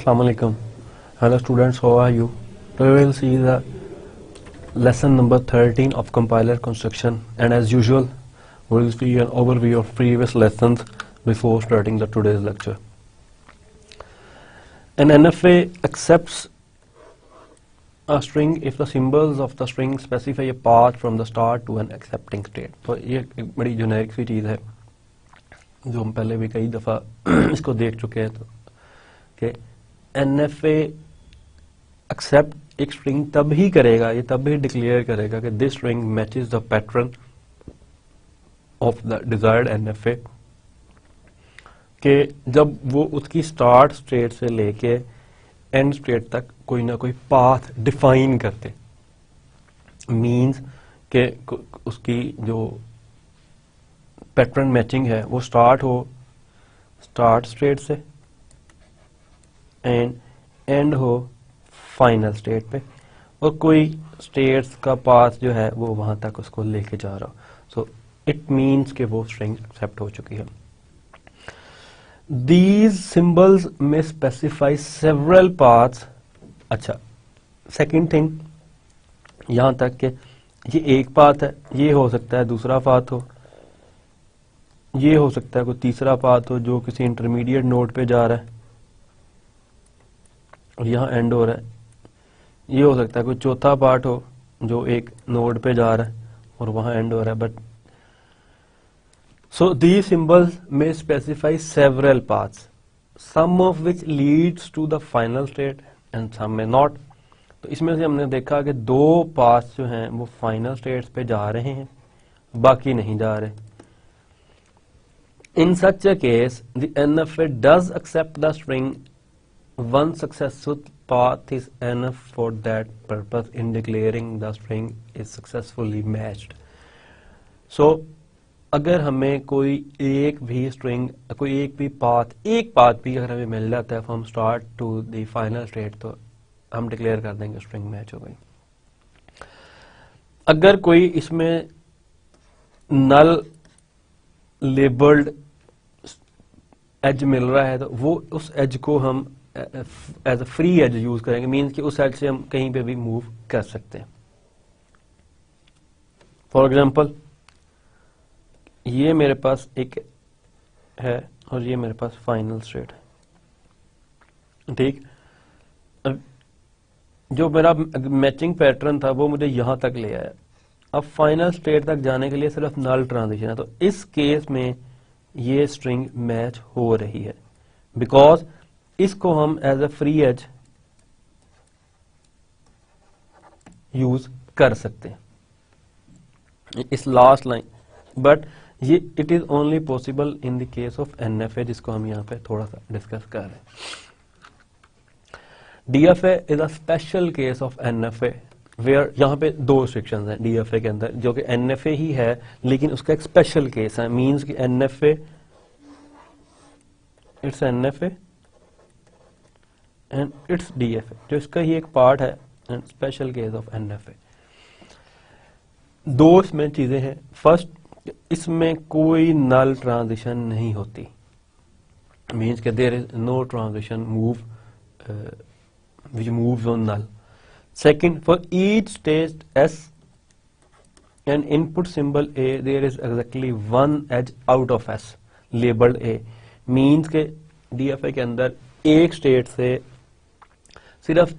Assalamu alaikum. Hello students, how are you? Today we will see the lesson number 13 of compiler construction, and as usual we will see an overview of previous lessons before starting the today's lecture. An NFA accepts a string if the symbols of the string specify a path from the start to an accepting state. तो ये एक बड़ी generic सी चीज़ है जो हम पहले भी कई दफ़ा इसको देख चुके हैं। तो कि NFA एक्सेप्ट एक स्ट्रिंग तब ही करेगा, ये तब ही डिक्लेयर करेगा कि this string matches the pattern of the desired NFA, कि जब वो उसकी स्टार्ट स्टेट से लेके एंड स्टेट तक कोई ना कोई पाथ डिफाइन करते, मींस के उसकी जो पैटर्न मैचिंग है वो स्टार्ट हो स्टार्ट स्टेट से एंड एंड हो फाइनल स्टेट पे, और कोई स्टेट्स का पाथ जो है वो वहां तक उसको लेके जा रहा हो। सो इट मीन्स कि वो स्ट्रिंग एक्सेप्ट हो चुकी है। These symbols may specify several paths। अच्छा, सेकंड थिंग यहां तक कि ये एक पाथ है, ये हो सकता है दूसरा पाथ हो, ये हो सकता है कोई तीसरा पाथ हो जो किसी इंटरमीडिएट नोड पे जा रहा है और यहाँ एंड हो रहा है, ये हो सकता है कोई चौथा पार्ट हो जो एक नोड पे जा रहा है और वहां एंड हो रहा है। But so these symbols may specify several paths, some of which leads to the final state and some may not। तो इसमें से हमने देखा कि दो पाथ्स जो हैं वो फाइनल स्टेट्स पे जा रहे हैं, बाकी नहीं जा रहे। In such a case, the NFA does accept the string one successful path is enough for that purpose in declaring the string is successfully matched। So अगर हमें कोई एक भी स्ट्रिंग, कोई एक भी पाथ, एक पाथ भी अगर हमें मिल जाता है from start to the final state, तो हम डिक्लेयर कर देंगे स्ट्रिंग मैच हो गई। अगर कोई इसमें नल लेबल्ड एज मिल रहा है तो वो उस एज को हम as a free edge use करेंगे, मीन्स कि उस एज से हम कहीं पे भी मूव कर सकते हैं। फॉर एग्जाम्पल ये मेरे पास एक है और ये मेरे पास फाइनल स्टेट है, ठीक। जो मेरा मैचिंग पैटर्न था वो मुझे यहां तक ले आया। अब फाइनल स्टेट तक जाने के लिए सिर्फ नल ट्रांजिशन है, तो इस केस में ये स्ट्रिंग मैच हो रही है बिकॉज इसको हम as a free edge use कर सकते हैं इस लास्ट लाइन। बट ये it is only possible in the case of NFA, जिसको हम यहाँ पे थोड़ा सा डिस्कस कर रहे हैं। DFA is a special case of NFA where, यहाँ पे दो रिस्ट्रिक्शंस हैं DFA के अंदर, जो कि NFA ही है लेकिन उसका एक स्पेशल केस है। मींस कि NFA it's NFA and it's DFA, जो इसका ही एक पार्ट है and special case of NFA। दो इसमें चीजें हैं। फर्स्ट, इसमें कोई नल ट्रांजिशन नहीं होती, मीन्स के there is no transition move which moves on null। Second, for each state S and input symbol A there is exactly one edge out of S labeled A। Means के DFA के अंदर एक state से सिर्फ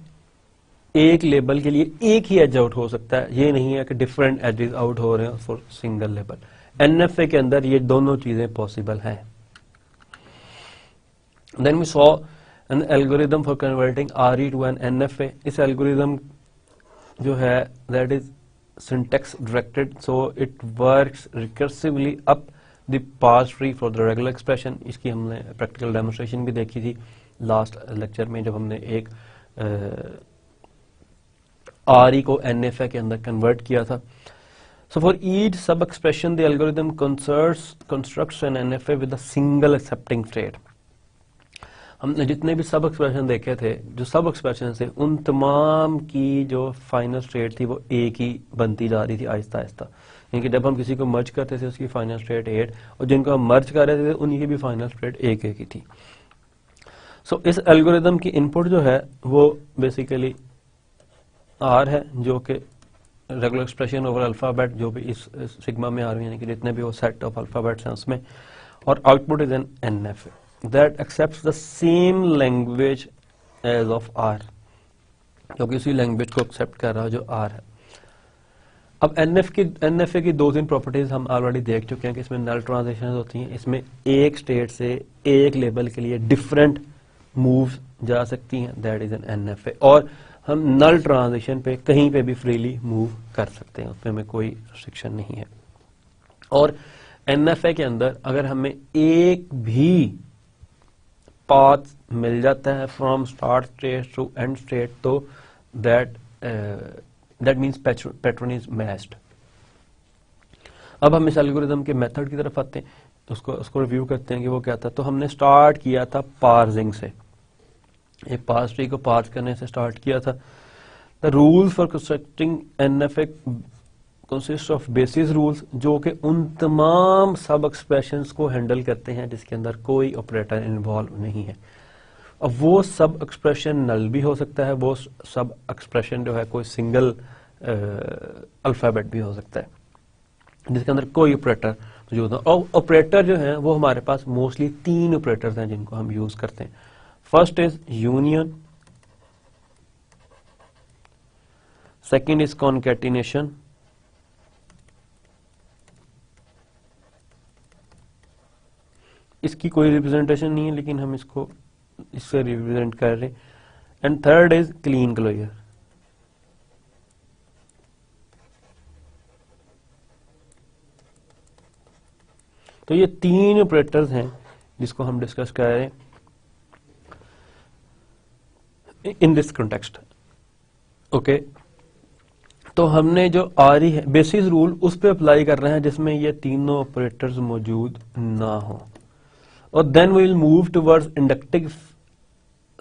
एक label के लिए एक ही एज आउट हो सकता है, ये नहीं है कि डिफरेंट एजेस आउट हो रहे हैं फॉर सिंगल लेबल। NFA के अंदर ये दोनों चीजें पॉसिबल हैं। Then we saw an algorithm for converting RE to an NFA। इस एल्गोरिथम जो है that is syntax directed, so it works recursively up the parse tree for the regular expression. इसकी हमने प्रैक्टिकल डेमोन्स्ट्रेशन भी देखी थी last lecture में, जब हमने एक RE को NFA के अंदर कन्वर्ट किया था। So for each sub expression the algorithm constructs an NFA with a single accepting state। हमने जितने भी सब एक्सप्रेशन देखे थे, जो सब एक्सप्रेशन थे उन तमाम की जो फाइनल स्टेट थी वो एक ही बनती जा रही थी आहिस्ता आहिस्ता, क्योंकि जब हम किसी को मर्ज करते थे उसकी फाइनल स्टेट 8 और जिनको हम मर्ज कर रहे थे उनकी भी फाइनल स्टेट एक ही थी। सो इस एल्गोरिदम की इनपुट जो है वो बेसिकली आर है, जो कि रेगुलर एक्सप्रेशन ओवर अल्फाबेट जो भी इस सिग्मा में आ रही है, यानी कि जितने भी वो सेट ऑफ अल्फाबेट्स हैं उसमें, और output is an NF that accepts the same language as of R, क्योंकि उसी लैंग्वेज को एक्सेप्ट कर रहा है जो आर है। अब एनएफए की दो तीन प्रॉपर्टीज हम ऑलरेडी देख चुके हैं कि इसमें नल ट्रांजिशन होती हैं, इसमें एक स्टेट से एक लेबल के लिए डिफरेंट मूव जा सकती हैं, दैट इज एन एनएफए। और हम नल ट्रांजिशन पे कहीं पे भी फ्रीली मूव कर सकते हैं, उसमें हमें कोई रिस्ट्रिक्शन नहीं है। और एनएफए के अंदर अगर हमें एक भी पाथ मिल जाता है from start state to end state, तो that means pattern is matched. अब हम इस एल्गोरिथम के मेथड की तरफ आते हैं, उसको रिव्यू करते हैं कि वो क्या था। तो हमने स्टार्ट किया था पार्सिंग से, एक पार्स ट्री को पार्स करने से स्टार्ट किया था। The rules for constructing NFA consist of basis rules, जो कि उन तमाम सब एक्सप्रेशंस को हैंडल करते हैं जिसके अंदर कोई ऑपरेटर इन्वॉल्व नहीं है। अब वो सब एक्सप्रेशन नल भी हो सकता है, वो सब एक्सप्रेशन जो है कोई सिंगल अल्फाबेट भी हो सकता है जिसके अंदर कोई ऑपरेटर मौजूद हो। और ऑपरेटर जो है वो हमारे पास मोस्टली तीन ऑपरेटर्स हैं जिनको हम यूज करते हैं। First is union, second is concatenation, इसकी कोई रिप्रेजेंटेशन नहीं है लेकिन हम इसको इससे रिप्रेजेंट कर रहे हैं, and third is Kleene closure. तो ये तीन ऑपरेटर्स हैं जिसको हम डिस्कस कर रहे हैं इन दिस कॉन्टेक्स्ट। ओके, तो हमने जो आ रही है बेसिस रूल उस पे अप्लाई कर रहे हैं जिसमें ये तीनों ऑपरेटर्स मौजूद ना हो, और then we will move towards inductive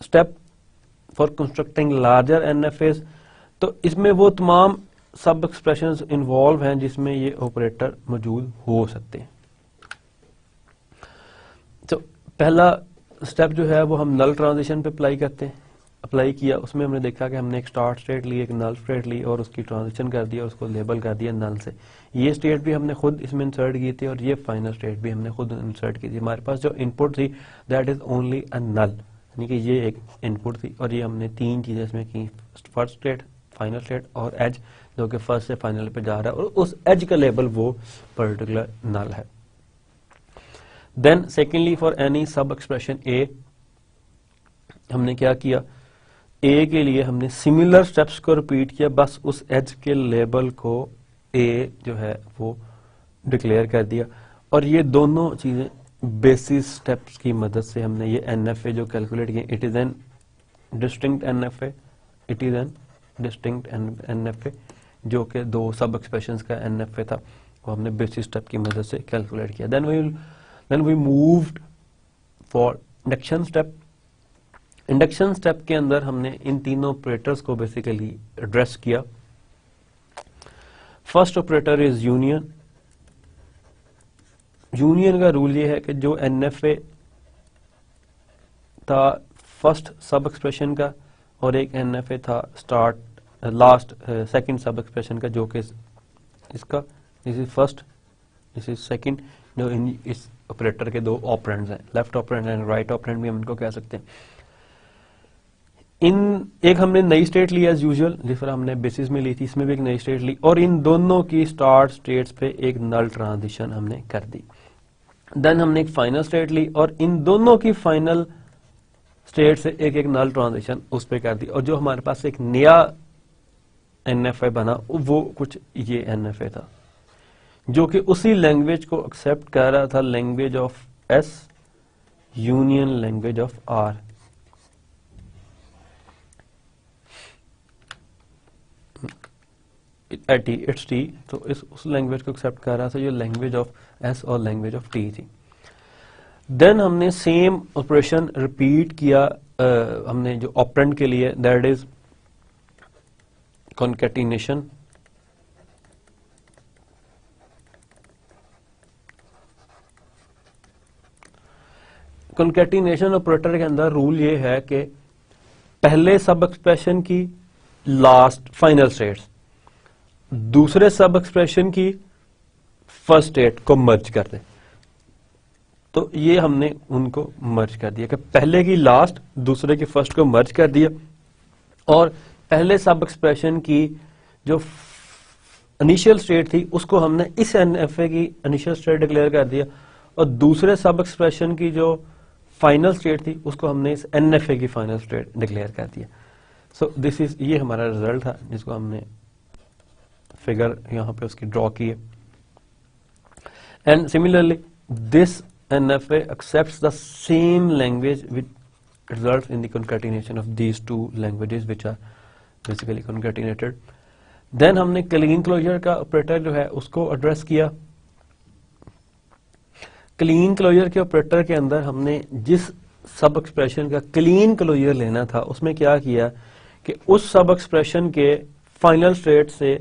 step for constructing larger NFAs. तो इसमें वो तमाम सब एक्सप्रेशंस इन्वॉल्व हैं जिसमें ये ऑपरेटर मौजूद हो सकते हैं। तो पहला स्टेप जो है वो हम नल ट्रांजिशन पे अप्लाई करते हैं। अप्लाई किया, उसमें हमने देखा कि हमने एक स्टार्ट स्टेट ली, एक नल स्टेट ली और उसकी ट्रांजिशन कर दिया, उसको लेबल कर दिया नल से। ये स्टेट भी हमने खुद इसमें इंसर्ट की थी और ये फाइनल स्टेट भी हमने खुद इंसर्ट की थी। हमारे पास जो इनपुट थी दैट इज ओनली अ नल, यानी कि ये एक इनपुट थी और ये हमने तीन चीजें इसमें की, फर्स्ट स्टेट, फाइनल स्टेट और एज, जो कि फर्स्ट से फाइनल पे जा रहा है और उस एज का लेबल वो पर्टिकुलर नल है। देन सेकेंडली फॉर एनी सब एक्सप्रेशन ए, हमने क्या किया, ए के लिए हमने सिमिलर स्टेप्स को रिपीट किया, बस उस एज के लेबल को ए जो है वो डिक्लेयर कर दिया। और ये दोनों चीजें बेसिस स्टेप्स की मदद से हमने ये एनएफए जो कैलकुलेट किया, it is an distinct NFA, it is an distinct NFA, जो कि दो सब एक्सप्रेशंस का एनएफए था, वो हमने बेसिस स्टेप की मदद से कैलकुलेट किया। Then we moved for induction step. इंडक्शन स्टेप के अंदर हमने इन तीनों ऑपरेटर्स को बेसिकली एड्रेस किया। First operator is union. Union का रूल ये है कि जो एनएफए था फर्स्ट सब एक्सप्रेशन का और एक एनएफए था स्टार्ट लास्ट सेकंड सब एक्सप्रेशन का, जो कि इसका this is first, this is second, जो इस ऑपरेटर के दो ऑपरेंड्स हैं, left operand and right operand भी हम इनको कह सकते हैं। एक हमने नई स्टेट ली एज यूजुअल, जिस पर हमने बेसिस में ली थी, इसमें भी एक नई स्टेट ली और इन दोनों की स्टार्ट स्टेट्स पे एक नल ट्रांजिशन हमने कर दी। देन हमने एक फाइनल स्टेट ली और इन दोनों की फाइनल स्टेट से एक एक नल ट्रांजिशन उस पे कर दी, और जो हमारे पास एक नया एनएफए बना वो कुछ ये एनएफए था जो कि उसी लैंग्वेज को एक्सेप्ट कर रहा था, language of S union language of R. It's T, तो उस लैंग्वेज को एक्सेप्ट कर रहा था जो लैंग्वेज ऑफ एस और लैंग्वेज ऑफ टी थी। देन हमने सेम ऑपरेशन रिपीट किया हमने जो ऑपरेंड के लिए, that is concatenation. Concatenation operator के अंदर रूल ये है कि पहले सब एक्सप्रेशन की लास्ट फाइनल स्टेट्स दूसरे सब एक्सप्रेशन की फर्स्ट स्टेट को मर्ज कर दें। तो ये हमने उनको मर्ज कर दिया कि पहले की लास्ट दूसरे की फर्स्ट को मर्ज कर दिया, और पहले सब एक्सप्रेशन की जो इनिशियल स्टेट थी उसको हमने इस एनएफए की इनिशियल स्टेट डिक्लेयर कर दिया, और दूसरे सब एक्सप्रेशन की जो फाइनल स्टेट थी उसको हमने इस एनएफए की फाइनल स्टेट डिक्लेयर कर दिया। सो दिस इज, ये हमारा रिजल्ट था जिसको हमने फिगर यहां पे उसकी ड्रॉ की है। And similarly this NFA accepts the same language which results in the concatenation of these two languages which are basically concatenated. Then हमने clean closure का ऑपरेटर जो है उसको एड्रेस किया। क्लीन क्लोजर के ऑपरेटर के अंदर हमने जिस सब एक्सप्रेशन का क्लीन क्लोजर लेना था उसमें क्या किया कि उस सब एक्सप्रेशन के फाइनल स्टेट से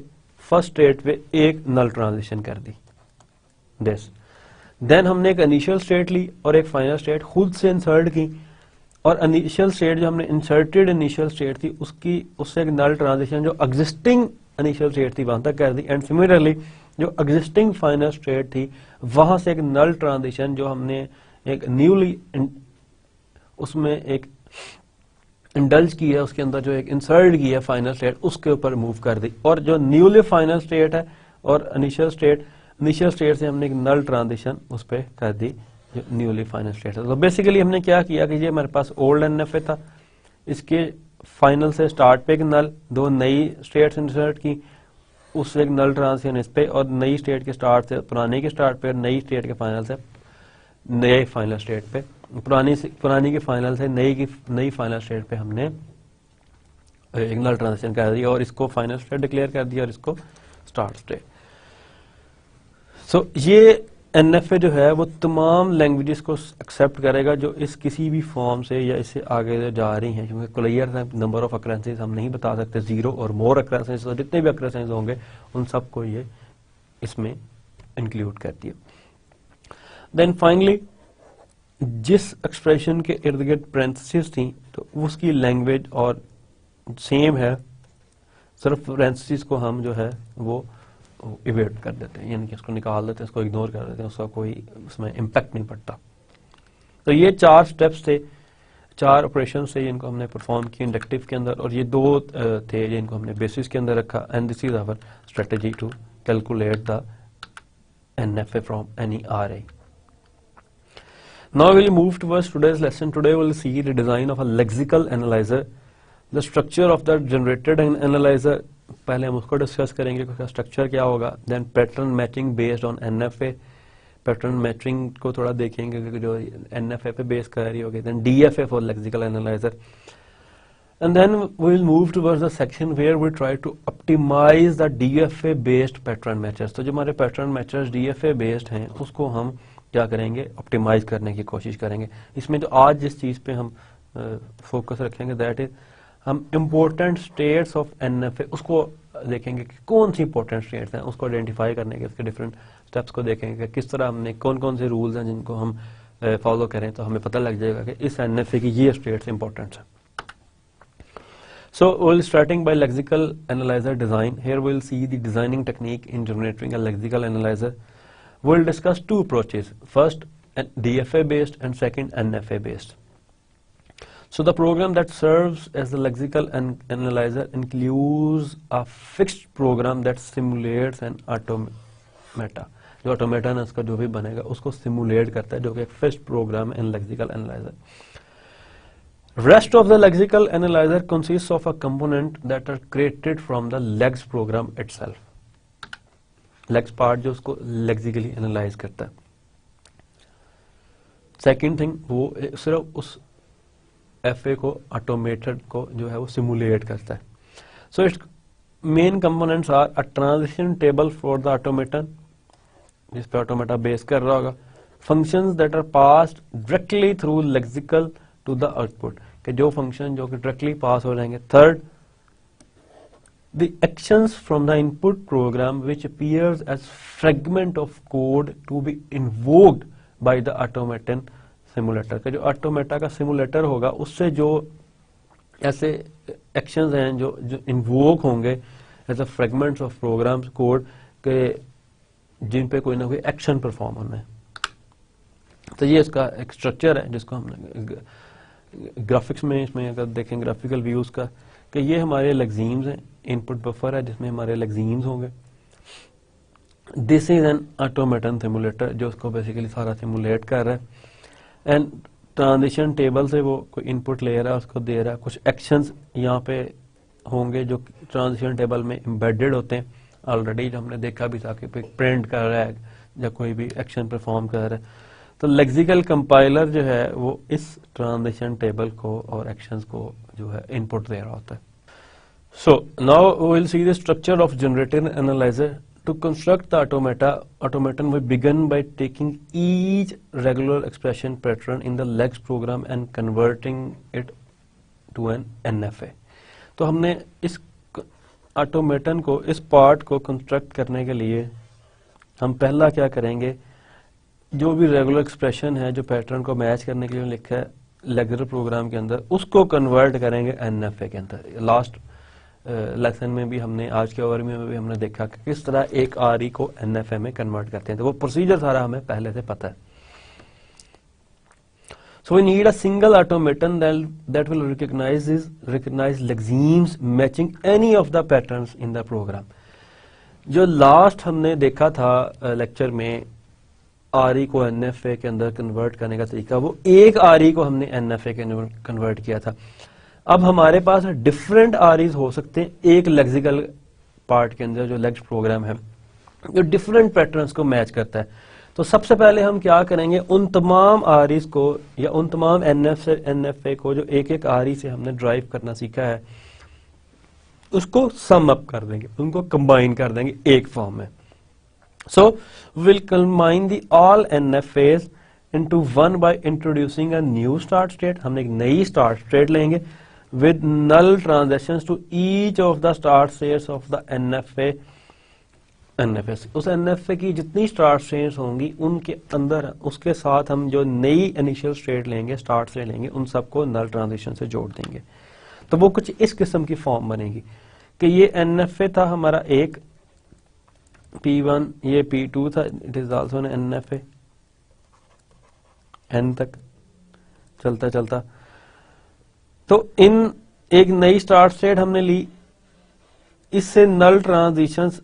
फर्स्ट स्टेट पे एक नल ट्रांजिशन कर दी दिस। देन हमने एक इनिशियल स्टेट ली और एक फाइनल स्टेट खुद से इंसर्ट की, और इनिशियल स्टेट जो हमने इंसर्टेड इनिशियल स्टेट थी उससे एक नल ट्रांजिशन जो एग्जिस्टिंग इनिशियल स्टेट थी वहां तक कर दी। एंड सिमिलरली जो एग्जिस्टिंग फाइनल स्टेट थी वहां से एक नल ट्रांजिशन जो हमने एक न्यूली उसमें एक इंडल्ज की है, उसके अंदर जो एक इंसर्ट की है फाइनल स्टेट उसके ऊपर मूव कर दी, और जो न्यूली फाइनल स्टेट है और इनिशियल स्टेट से हमने एक नल ट्रांजिशन उस पर कर दी जो न्यूली फाइनल स्टेट है। तो बेसिकली हमने क्या किया कि ये हमारे पास ओल्ड एनएफए था, इसके फाइनल से स्टार्ट पे एक नल, दो नई स्टेट्स इंसर्ट की, उससे एक नल ट्रांजिशन इस पे, और नई स्टेट के स्टार्ट से पुराने के स्टार्ट पे, नई स्टेट के फाइनल से नए फाइनल स्टेट पे, पुरानी के फाइनल से नई फाइनल स्टेट पे हमने एक नल ट्रांजिशन कर दिया और इसको फाइनल स्टेट डिक्लेयर कर दिया और इसको स्टार्ट स्टेट। सो ये एनएफए जो है वो तमाम लैंग्वेजेस को एक्सेप्ट करेगा जो इस किसी भी फॉर्म से या इससे आगे जा रही हैं, क्योंकि क्लियर नंबर ऑफ अक्रेंसेस हम नहीं बता सकते, 0 और मोर अक्रेंसेस, तो जितने भी अक्रेंसेस होंगे उन सबको ये इसमें इंक्लूड कर दिया। देन फाइनली जिस एक्सप्रेशन के इर्द गिर्द पैरेंथेसिस थी तो उसकी लैंग्वेज और सेम है, सिर्फ पैरेंथेसिस को हम जो है वो इवेट कर देते हैं, यानी कि उसको निकाल देते हैं, उसको इग्नोर कर देते हैं, उसका कोई उसमें इम्पैक्ट नहीं पड़ता। तो ये 4 स्टेप्स थे, 4 ऑपरेशन थे जिनको हमने परफॉर्म किए इंडक्टिव के अंदर, और ये 2 थे जिनको हमने बेसिस के अंदर रखा। And this is our strategy to calculate the NFA from any RA. Now we'll move towards today's lesson. Today we'll see the design of a lexical analyzer, the structure of the generated analyzer. पहले हम उसको discuss करेंगे कि उसका structure क्या होगा। Then pattern matching based on NFA, pattern matching को थोड़ा देखेंगे कि जो एनएफए पे बेस कर रही होगी। Then DFA for lexical analyser, and then we will move towards the section where we try to optimize the DFA based pattern matches. तो जो हमारे पैटर्न मैचर्स DFA बेस्ड हैं उसको हम क्या करेंगे, ऑप्टिमाइज करने की कोशिश करेंगे। इसमें जो आज जिस चीज पे हम फोकस रखेंगे दैट इज हम इम्पोर्टेंट स्टेट्स ऑफ एनएफए उसको देखेंगे कि कौन सी इंपॉर्टेंट स्टेट्स हैं, उसको आइडेंटिफाई करने के उसके डिफरेंट स्टेप्स को देखेंगे कि किस तरह हमने कौन कौन से रूल्स हैं जिनको हम फॉलो करें तो हमें पता लग जाएगा कि इस एनएफए की ये स्टेट्स इंपॉर्टेंट हैं। So we'll starting by lexical analyzer design. Here we'll see the designing technique in generating a lexical analyzer. We'll discuss 2 approaches. First DFA based and second NFA based. So the program that serves as the lexical analyzer includes a fixed program that simulates an automata. जो automata है उसका जो भी बनेगा उसको simulate करता है, जो कि एक fixed program in lexical analyzer. Rest of the lexical analyzer consists of a component that are created from the legs program itself. legs part जो उसको lexically analyze करता है। Second thing वो सिर्फ उस FA को automated को जो है वो simulate करता है। So its main components are a transition table for the automaton, जिस पे automata base कर रहा होगा, functions that are passed directly through lexical to the output, कि जो फंक्शन जो कि डायरेक्टली पास हो जाएंगे। Third the actions from the input program which appears as fragment of code to be invoked by the automaton simulator का, जो automata का simulator होगा उससे जो ऐसे एक्शंस हैं जो इन्वोक होंगे as a fragments of programs code के जिन पे कोई ना कोई एक्शन परफॉर्म होना है। तो ये इसका एक स्ट्रक्चर है जिसको हमने ग्राफिक्स में, इसमें अगर देखें ग्राफिकल व्यूज का, कि ये हमारे लेक्सीम्स हैं, इनपुट बफर है जिसमें हमारे लेक्सीम्स होंगे। This is an automaton simulator जो उसको बेसिकली सारा सिमुलेट कर रहा है एंड ट्रांजिशन टेबल से वो कोई इनपुट ले रहा है, उसको दे रहा है। कुछ एक्शंस यहाँ पे होंगे जो ट्रांजिशन टेबल में एम्बेडेड होते हैं ऑलरेडी, जो हमने देखा भी था कि प्रिंट कर रहा है या कोई भी एक्शन परफॉर्म कर रहा है। तो लेक्सिकल कंपाइलर जो है वो इस ट्रांजिशन टेबल को और एक्शंस को जो है इनपुट दे रहा होता है। So now we will see the structure of generator analyser. To construct the automaton, we begin by taking each regular expression pattern in the lex program and converting it to an NFA. तो हमने इस automaton को, इस part को construct करने के लिए हम पहला क्या करेंगे, जो भी रेगुलर एक्सप्रेशन है जो पैटर्न को मैच करने के लिए लिखा है लेक्चर प्रोग्राम के अंदर, उसको कन्वर्ट करेंगे NFA के अंदर। लास्ट लेसन में भी हमने, आज के ओवरव्यू में भी हमने देखा कि किस तरह एक RE को NFA में कन्वर्ट करते हैं, तो वो प्रोसीजर सारा हमें पहले से पता है। So we need a single automaton that will recognize lexemes matching any of the patterns in the program. जो लास्ट हमने देखा था लेक्चर में RE को NFA के अंदर कन्वर्ट करने का तरीका, वो एक RE को हमने NFA के कन्वर्ट किया था। अब हमारे पास डिफरेंट REs हो सकते हैं एक लेक्सिकल पार्ट के अंदर, जो लेक्स प्रोग्राम है जो डिफरेंट पैटर्न्स को मैच करता है। तो सबसे पहले हम क्या करेंगे, उन तमाम REs को या उन तमाम NFA को जो एक एक RE से हमने ड्राइव करना सीखा है उसको सम अप कर देंगे, उनको कंबाइन कर देंगे एक फॉर्म में। So will combine the all NFAs into one by introducing a new start state. हमने एक नई स्टार्ट स्टेट लेंगे with null transitions to each of the start states of the NFA। उस NFA की जितनी स्टार्ट स्टेट्स होंगी उनके अंदर उसके साथ हम जो नई इनिशियल स्टेट लेंगे, स्टार्ट स्टेट लेंगे, उन सबको नल ट्रांजिशन से जोड़ देंगे। तो वो कुछ इस किस्म की फॉर्म बनेगी कि ये NFA था हमारा एक P1, ये P2 था, it is also an NFA, N तक चलता चलता। तो इन एक नई स्टार्ट स्टेट हमने ली, इससे नल ट्रांजिशंस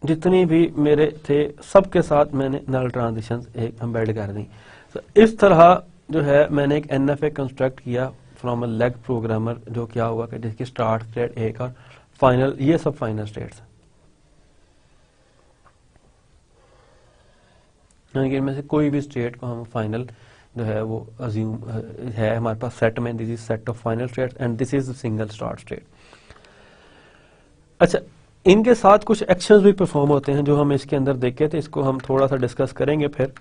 जितनी भी मेरे थे सबके साथ मैंने नल ट्रांजिशंस एक एम्बेड कर दी। तो इस तरह जो है मैंने एक NFA कंस्ट्रक्ट किया फ्रॉम अ लेग प्रोग्रामर, जो क्या हुआ कि जिसकी स्टार्ट स्टेट एक और फाइनल, ये सब फाइनल स्टेट्स हैं। इनमें से कोई भी स्टेट को हम फाइनल जो है वो अज्यूम है हमारे पास सेट में, this is set of final states and this is single start state. अच्छा, इनके साथ कुछ एक्शंस भी परफॉर्म होते हैं जो हम इसके अंदर देखे थे, इसको हम थोड़ा सा डिस्कस करेंगे फिर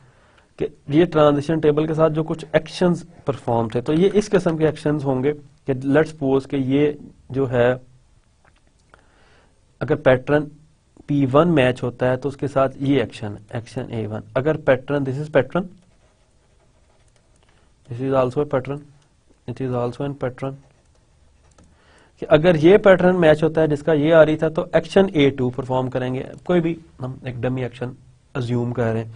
कि ये ट्रांजिशन टेबल के साथ जो कुछ एक्शंस परफॉर्म थे, तो ये इस किस्म के एक्शंस होंगे कि लेट्स सपोज कि ये जो है अगर पैटर्न P1 मैच होता है तो उसके साथ ये एक्शन A1, अगर pattern this is pattern, this is also pattern, it is also an pattern, कि अगर ये पैटर्न मैच होता है जिसका ये RE था तो एक्शन A2 परफॉर्म करेंगे, कोई भी हम एक डमी एक्शन अज्यूम कर रहे हैं।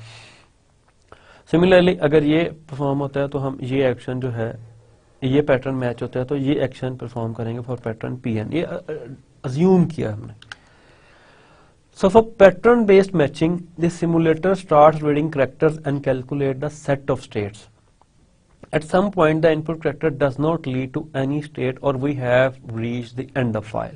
सिमिलरली अगर ये परफॉर्म होता है तो हम ये एक्शन जो है, ये पैटर्न मैच होता है तो ये एक्शन परफॉर्म करेंगे फॉर पैटर्न Pn, ये अज्यूम किया हमने। So for pattern based matching, the simulator starts reading characters and calculate the set of states. At some point the input character does not lead to any state or we have reached the end of file.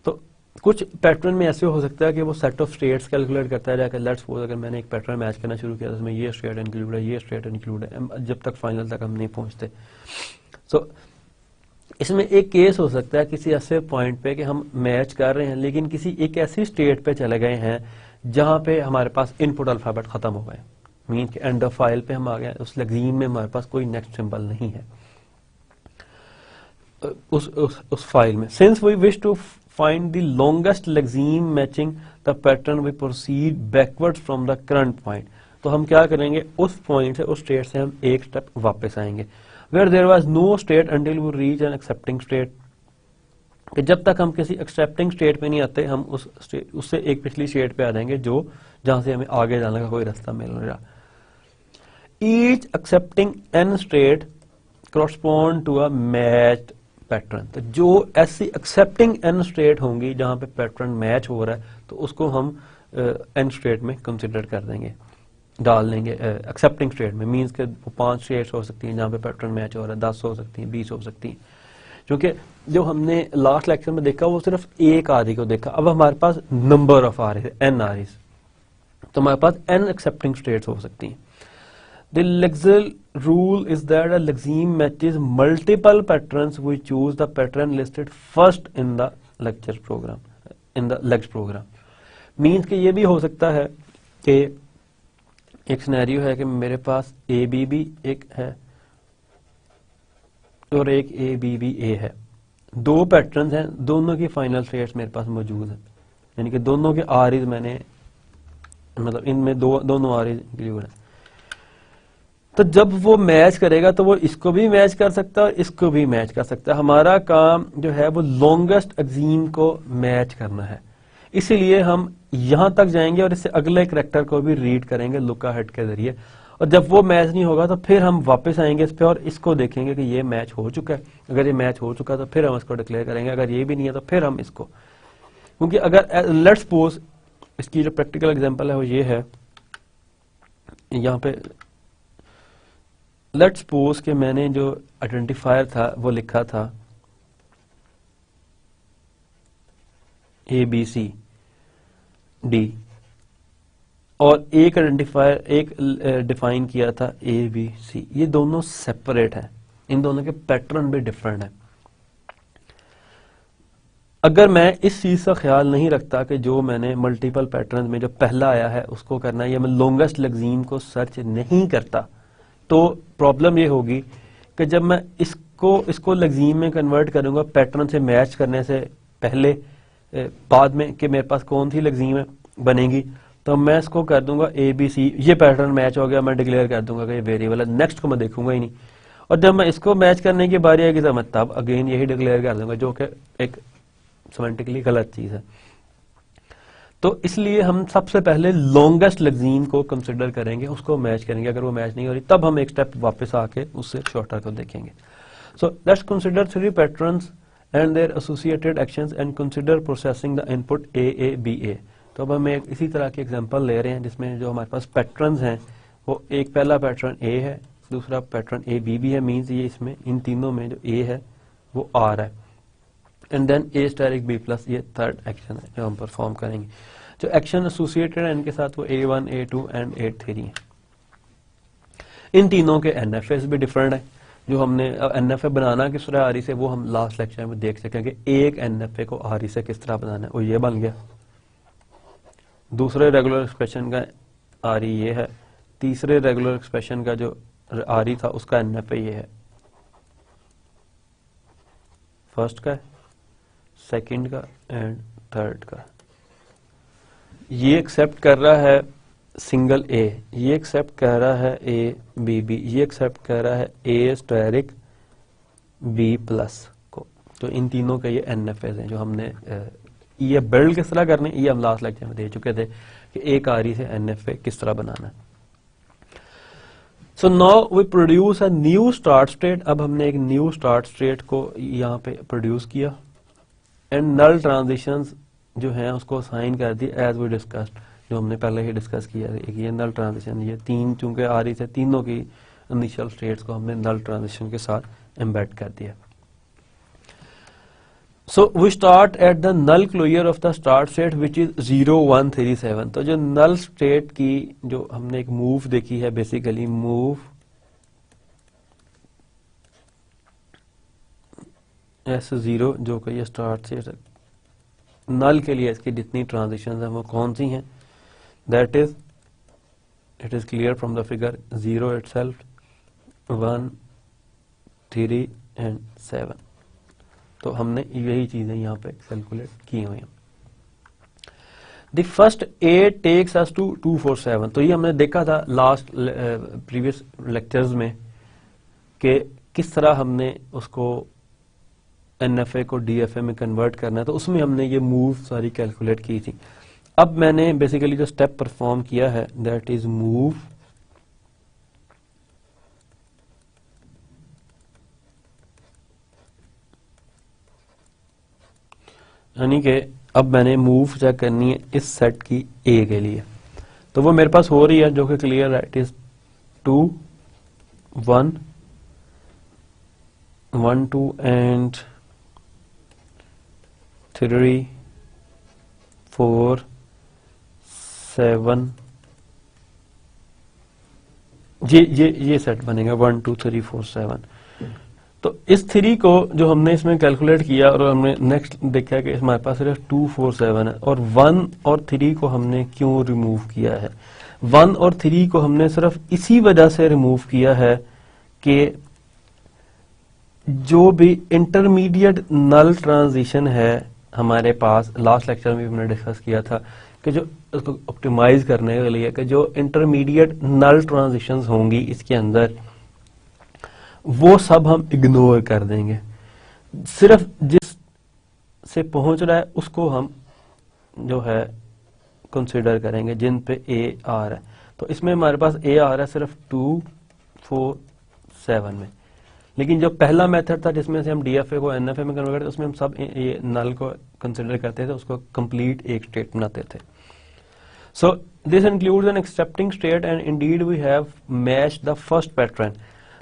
तो कुछ pattern में ऐसे हो सकता है कि वो set of states calculate करता है जाकर, लेट्स सपोज अगर मैंने एक पैटर्न मैच करना शुरू किया उसमें ये स्टेट इंक्लूड है, ये स्टेट इंक्लूड है, जब तक फाइनल तक हम नहीं पहुंचते। सो इसमें एक केस हो सकता है किसी ऐसे पॉइंट पे कि हम मैच कर रहे हैं लेकिन किसी एक ऐसी स्टेट पे चले गए हैं जहां पे हमारे पास इनपुट अल्फाबेट खत्म हो गए, मीन कि एंड ऑफ फाइल पे हम आ गए, उस लेक्सीम में हमारे पास कोई नेक्स्ट सिंबल नहीं है उस फाइल में। Since we wish to find the longest lexeme matching the pattern we proceed backwards from the current point. तो हम क्या करेंगे, उस पॉइंट से, उस स्टेट से हम एक स्टेप वापस आएंगे। Where there was no state until we reach an accepting state, कि जब तक हम किसी एक्सेप्टिंग स्टेट पे नहीं आते हम उससे एक पिछली स्टेट पे आ जाएंगे जो जहां से हमें आगे जाने का कोई रास्ता मिल रहा। Each accepting an state correspond to a matched pattern, तो जो ऐसी एक्सेप्टिंग एन स्टेट होंगी जहां पे पैटर्न मैच हो रहा है तो उसको हम एन स्टेट में कंसिडर कर देंगे, डाल देंगे एक्सेप्टिंग स्टेट में। मींस के 5 स्टेट्स हो सकती हैं जहां पे पैटर्न मैच हो रहा है, 10 हो सकती हैं, 20 हो सकती हैं, क्योंकि जो हमने लास्ट लेक्चर में देखा वो सिर्फ एक आरी को देखा। अब हमारे पास नंबर ऑफ आरीज, एन आरीज, तो हमारे पास एन एक्सेप्टिंग स्टेट्स हो सकती हैं। The Lexel rule is that a lexeme matches multiple patterns. We choose the pattern listed first in the lecture program, in the lex program. Means कि ये भी हो सकता है कि एक सिनेरियो है कि मेरे पास ABB एक है और एक ABBA है, दो पैटर्न्स हैं, दोनों की फाइनल स्टेट्स मेरे पास मौजूद हैं, यानी कि दोनों के आरीज मैंने, मतलब इनमें दोनों आरीज इंक्लूड है। तो जब वो मैच करेगा तो वो इसको भी मैच कर सकता है और इसको भी मैच कर सकता है। हमारा काम जो है वो लॉन्गेस्ट एक्सीम को मैच करना है, इसीलिए हम यहां तक जाएंगे और इससे अगले कैरेक्टर को भी रीड करेंगे लुक अहेड के जरिए, और जब वो मैच नहीं होगा तो फिर हम वापस आएंगे इस पे और इसको देखेंगे कि ये मैच हो चुका है। अगर ये मैच हो चुका है तो फिर हम इसको डिक्लेयर करेंगे, अगर ये भी नहीं है तो फिर हम इसको, क्योंकि अगर लेट्स सपोज इसकी जो प्रैक्टिकल एग्जांपल है वो ये है, यहाँ पे लेट्स सपोज कि मैंने जो आइडेंटिफायर था वो लिखा था ABC D, और एक आइडेंटिफायर एक डिफाइन किया था ABC। ये दोनों सेपरेट हैं, इन दोनों के पैटर्न भी डिफरेंट है। अगर मैं इस चीज का ख्याल नहीं रखता कि जो मैंने मल्टीपल पैटर्न में जो पहला आया है उसको करना है, या मैं लॉन्गेस्ट लेक्सीम को सर्च नहीं करता, तो प्रॉब्लम ये होगी कि जब मैं इसको लेक्सीम में कन्वर्ट करूंगा पैटर्न से मैच करने से पहले, बाद में कि मेरे पास कौन सी लेक्सीम बनेगी, तो मैं इसको कर दूंगा ABC, ये पैटर्न मैच हो गया, मैं डिक्लेयर कर दूंगा कि ये वेरिएबल है, नेक्स्ट को मैं देखूंगा ही नहीं। और जब मैं इसको मैच करने की बारी आएगी तो मैं तब अगेन यही डिक्लेयर कर दूंगा, जो कि एक सेमेंटिकली गलत चीज है। तो इसलिए हम सबसे पहले लॉन्गेस्ट लेक्सीम को कंसिडर करेंगे, उसको मैच करेंगे, अगर वो मैच नहीं हो रही तब हम एक स्टेप वापस आके उससे शॉर्टर को देखेंगे। So let's consider 3 patterns and their associated actions and consider processing the input AABA। तो अब हम एक इसी तरह की एग्जांपल ले रहे हैं जिसमें जो हमारे पास पैटर्न्स हैं वो एक पहला पैटर्न A है, दूसरा पैटर्न ABB है, मीन्स ये इसमें इन तीनों में जो A है वो R है, and then A asterisk B plus, ये थर्ड एक्शन है जो हम परफॉर्म करेंगे। जो एक्शन एसोसिएटेड है इनके साथ वो A1 A2 एंड A3 है। इन तीनों के NFAs भी डिफरेंट है। जो हमने NFA बनाना किस तरह आरी से वो हम लास्ट लेक्चर में देख सकेंगे। एक NFA को आरी से किस तरह बनाना है वो ये बन गया, दूसरे रेगुलर एक्सप्रेशन का आरी ये है, तीसरे रेगुलर एक्सप्रेशन का जो आरी था उसका NFA ये है, फर्स्ट का, सेकंड का एंड थर्ड का। ये एक्सेप्ट कर रहा है सिंगल A, ये एक्सेप्ट कर रहा है ABB, ये एक्सेप्ट कर रहा है A स्टेरिक B प्लस को। तो इन तीनों के ये NFAs हैं जो हमने ये बिल्ड किस तरह करने, ये हम लास्ट लेक्चर में दे चुके थे कि एक आरी से NFA किस तरह बनाना है। So now we produce a new start state. अब हमने एक न्यू स्टार्ट स्टेट को यहाँ पे प्रोड्यूस किया एंड नल ट्रांजिशंस जो हैं उसको असाइन कर दी एज वी डिस्कस्ड, जो हमने पहले ही डिस्कस किया। एक ये नल ट्रांजिशन, ये तीन चूंकि आ रही थे, तीनों की इनिशियल स्टेट्स को हमने नल ट्रांजिशन के साथ एम्बेड कर दिया। So we start at the null closure of the start state which is 0 1 3 7। तो जो नल स्टेट की जो हमने एक मूव देखी है, बेसिकली मूव S0, जो कि ये स्टार्ट स्टेट नल के लिए इसकी जितनी ट्रांजिशन है वो कौन सी हैं, that is it is clear from the figure 0 itself, 1 3 and 7। तो हमने यही चीजें यहाँ पे कैलकुलेट की हुई हैं। The first A takes us to 247। तो ये हमने देखा था लास्ट प्रीवियस लेक्चर्स में कि किस तरह हमने उसको एनएफए को डीएफए में कन्वर्ट करना है, तो उसमें हमने ये मूव सारी कैलकुलेट की थी। अब मैंने बेसिकली जो स्टेप परफॉर्म किया है दैट इज मूव यानी कि अब मैंने मूव चेक करनी है इस सेट की ए के लिए, तो वो मेरे पास हो रही है जो कि क्लियर है। It is 2 1 1 2 and 3 4 7। ये सेट बनेगा 1 2 3 4 7। तो इस 3 को जो हमने इसमें कैलकुलेट किया और हमने नेक्स्ट देखा कि हमारे पास सिर्फ 2 4 7 है, और 1 और 3 को हमने क्यों रिमूव किया है? 1 और 3 को हमने सिर्फ इसी वजह से रिमूव किया है कि जो भी इंटरमीडिएट नल ट्रांजिशन है हमारे पास, लास्ट लेक्चर में हमने डिस्कस किया था कि जो उसको ऑप्टिमाइज करने के लिए कि जो इंटरमीडिएट नल ट्रांजिशंस होंगी इसके अंदर, वो सब हम इग्नोर कर देंगे। सिर्फ जिस से पहुंच रहा है उसको हम जो है कंसिडर करेंगे, जिन पे ए आ रहा है। तो इसमें हमारे पास ए आ रहा है सिर्फ 2 4 7 में, लेकिन जो पहला मेथड था जिसमें से हम डीएफए को एनएफए में कन्वर्ट करते उसमें हम सब ये नल को कंसिडर करते थे, उसको कंप्लीट एक स्टेट बनाते थे। So this includes an accepting state and indeed we have matched the first pattern.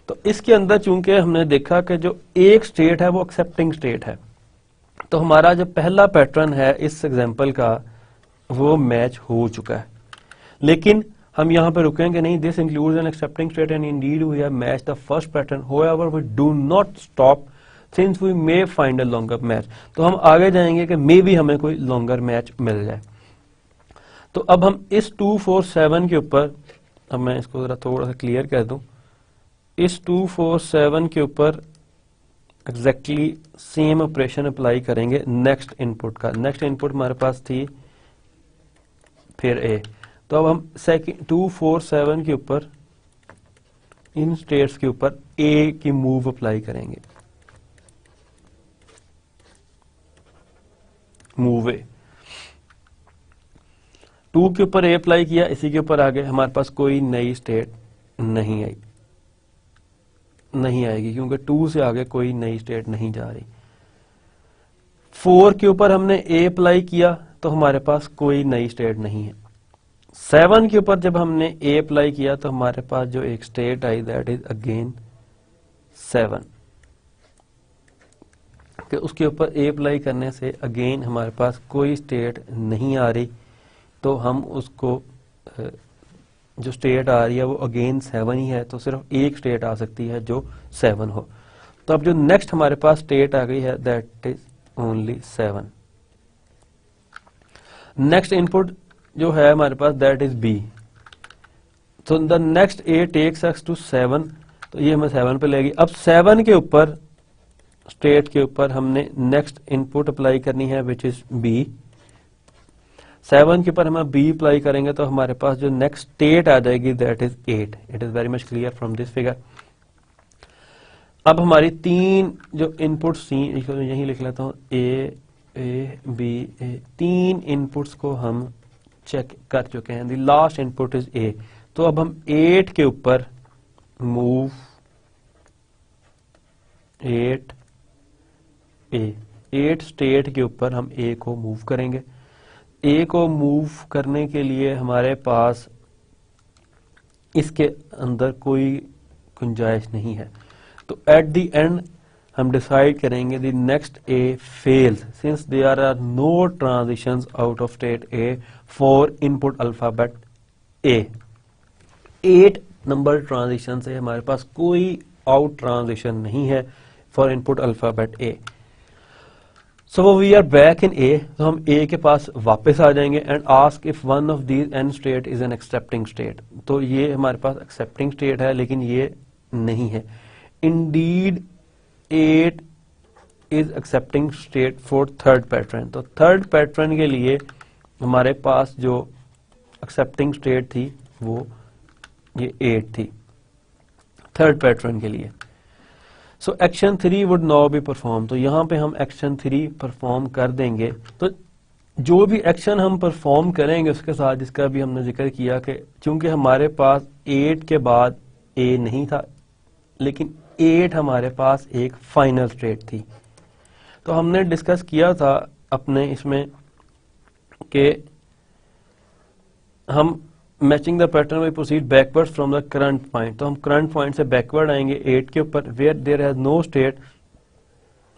तो इसके अंदर चूंकि हमने देखा कि जो एक स्टेट है वो एक्सेप्टिंग स्टेट है, तो हमारा जो पहला पैटर्न है इस एग्जांपल का वो मैच हो चुका है। लेकिन हम यहां पे रुकेंगे नहीं। This includes an accepting state and indeed we have matched the first pattern, however we do not stop since we may find a longer match. तो हम आगे जाएंगे कि मे भी हमें कोई लॉन्गर मैच मिल जाए। तो अब हम इस 2 4 7 के ऊपर, अब मैं इसको जरा थोड़ा सा क्लियर कर दूं, इस 2 4 7 के ऊपर एग्जैक्टली सेम ऑपरेशन अप्लाई करेंगे नेक्स्ट इनपुट का। नेक्स्ट इनपुट हमारे पास थी फिर ए, तो अब हम सेकंड 2 4 7 के ऊपर इन स्टेट्स के ऊपर ए की मूव अप्लाई करेंगे, मूव ए। 2 के ऊपर ए अप्लाई किया, इसी के ऊपर आगे हमारे पास कोई नई स्टेट नहीं आएगी क्योंकि 2 से आगे कोई नई स्टेट नहीं जा रही। 4 के ऊपर हमने ए अप्लाई किया तो हमारे पास कोई नई स्टेट नहीं है। 7 के ऊपर जब हमने ए अप्लाई किया तो हमारे पास जो एक state I that is again 7, कि उसके ऊपर ए अप्लाई करने से अगेन हमारे पास कोई स्टेट नहीं आ रही, तो हम उसको जो स्टेट आ रही है वो अगेन 7 ही है, तो सिर्फ एक स्टेट आ सकती है जो 7 हो। तो अब जो नेक्स्ट हमारे पास स्टेट आ गई है that is only 7। Next input जो है हमारे पास दैट इज बी। तो the next A takes us to 7, तो ये हमें 7 पे लेगी। अब 7 के ऊपर स्टेट के ऊपर हमने नेक्स्ट इनपुट अप्लाई करनी है विच इज बी। 7 के ऊपर हम बी अप्लाई करेंगे तो हमारे पास जो नेक्स्ट स्टेट आ जाएगी that is 8। It is very much clear from this figure. अब हमारी 3 जो इनपुट्स थी, यही लिख लेता हूं, ए बी ए, 3 इनपुट्स को हम चेक कर चुके हैं। The last input is a. तो अब हम 8 के ऊपर मूव 8 ए, 8 स्टेट के ऊपर हम ए को मूव करेंगे। ए को मूव करने के लिए हमारे पास इसके अंदर कोई गुंजाइश नहीं है, तो एट द एंड हम डिसाइड करेंगे the next A fails since there are no transitions out of state A for input alphabet A. 8 number transition से हमारे पास कोई आउट ट्रांजिशन नहीं है for input alphabet A. So we are back in A, तो हम A के पास वापस आ जाएंगे and ask if one of these N state is an accepting state. तो ये हमारे पास एक्सेप्टिंग स्टेट है लेकिन ये नहीं है। Indeed 8 is accepting state for third pattern. तो थर्ड पैटर्न के लिए हमारे पास जो एक्सेप्टिंग स्टेट थी वो ये 8 थी थर्ड पैटर्न के लिए। So action 3 would now be perform, तो यहाँ पे हम एक्शन 3 परफॉर्म कर देंगे। तो जो भी एक्शन हम परफॉर्म करेंगे उसके साथ, जिसका भी हमने जिक्र किया कि चूंकि हमारे पास 8 के बाद ए नहीं था, लेकिन 8 हमारे पास एक फाइनल स्टेट थी, तो हमने डिस्कस किया था अपने इसमें कि हम matching the pattern we proceed backward from the current point, तो हम करंट पॉइंट से बैकवर्ड आएंगे 8 के ऊपर, where there has no state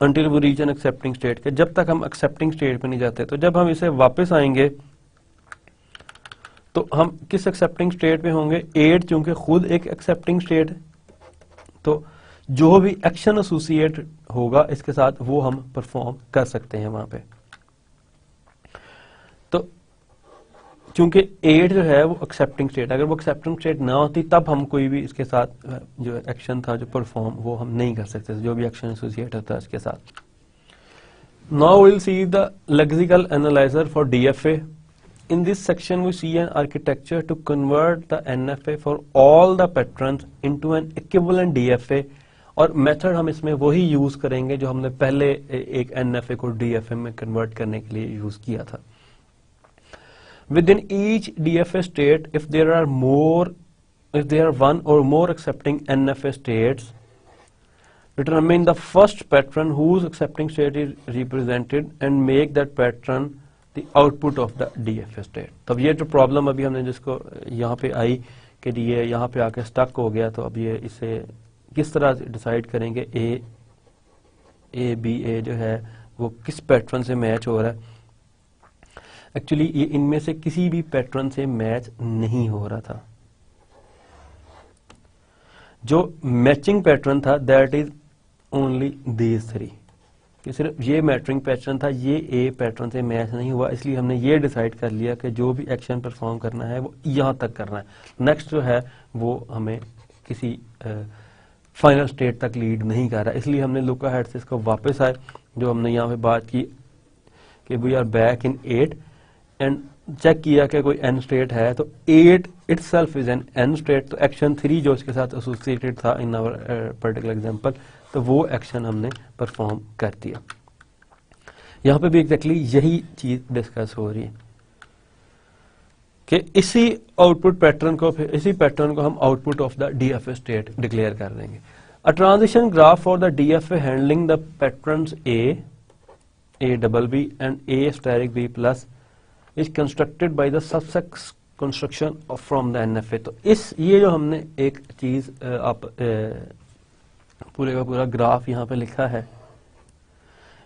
until we reach an accepting state, के जब तक हम एक्सेप्टिंग स्टेट पे नहीं जाते। तो जब हम इसे वापस आएंगे तो हम किस एक्सेप्टिंग स्टेट पे होंगे, 8 चूंकि खुद एक एक्सेप्टिंग स्टेट है, तो जो भी एक्शन एसोसिएट होगा इसके साथ वो हम परफॉर्म कर सकते हैं वहां पे। तो चूंकि 8 जो है वो एक्सेप्टिंग स्टेट, अगर वो एक्सेप्टिंग स्टेट ना होती तब हम कोई भी इसके साथ जो एक्शन था जो परफॉर्म वो हम नहीं कर सकते थे, जो भी एक्शन एसोसिएट होता है इसके साथ। Now will see the lexical analyser for DFA. In this section we see an architecture to convert the NFA for all the patterns into an equivalent DFA, और मेथड हम इसमें वही यूज करेंगे जो हमने पहले एक NFA को DFA में कन्वर्ट करने के लिए यूज किया था। Within each DFA state, if there are one or more accepting NFA states, determine the first pattern whose accepting state is represented and make that pattern the output of the DFA state। तब ये जो problem अभी हमने जिसको यहाँ पे आई कि ये यहाँ पे आके स्टक हो गया, तो अब ये इसे किस तरह डिसाइड करेंगे ए बी ए जो है वो किस पैटर्न से मैच हो रहा है। एक्चुअली ये इनमें से किसी भी पैटर्न से मैच नहीं हो रहा था। जो मैचिंग पैटर्न था दैट इज ओनली दीज 3, कि सिर्फ ये मैचिंग पैटर्न था, ये ए पैटर्न से मैच नहीं हुआ, इसलिए हमने ये डिसाइड कर लिया कि जो भी एक्शन परफॉर्म करना है वो यहाँ तक करना है, नेक्स्ट जो है वो हमें किसी फाइनल स्टेट तक लीड नहीं कर रहा। इसलिए हमने लुक अहेड से इसको वापस आए, जो हमने यहाँ पे बात की कि we are back in 8 and check किया कि कोई एन स्टेट है, तो 8 itself is an an state. तो एक्शन 3 जो इसके साथ एसोसिएटेड था इन आवर पर्टिकुलर एग्जांपल, तो वो एक्शन हमने परफॉर्म कर दिया। यहां पे भी एग्जैक्टली यही चीज डिस्कस हो रही है कि इसी आउटपुट पैटर्न को, फिर इसी पैटर्न को हम output of the DFA state declare कर देंगे। A transition graph for the DFA handling the patterns A double B and A asterisk B plus is constructed by the subsets construction from the NFA. तो ये जो हमने एक चीज आप पूरे का पूरा ग्राफ यहाँ पे लिखा है,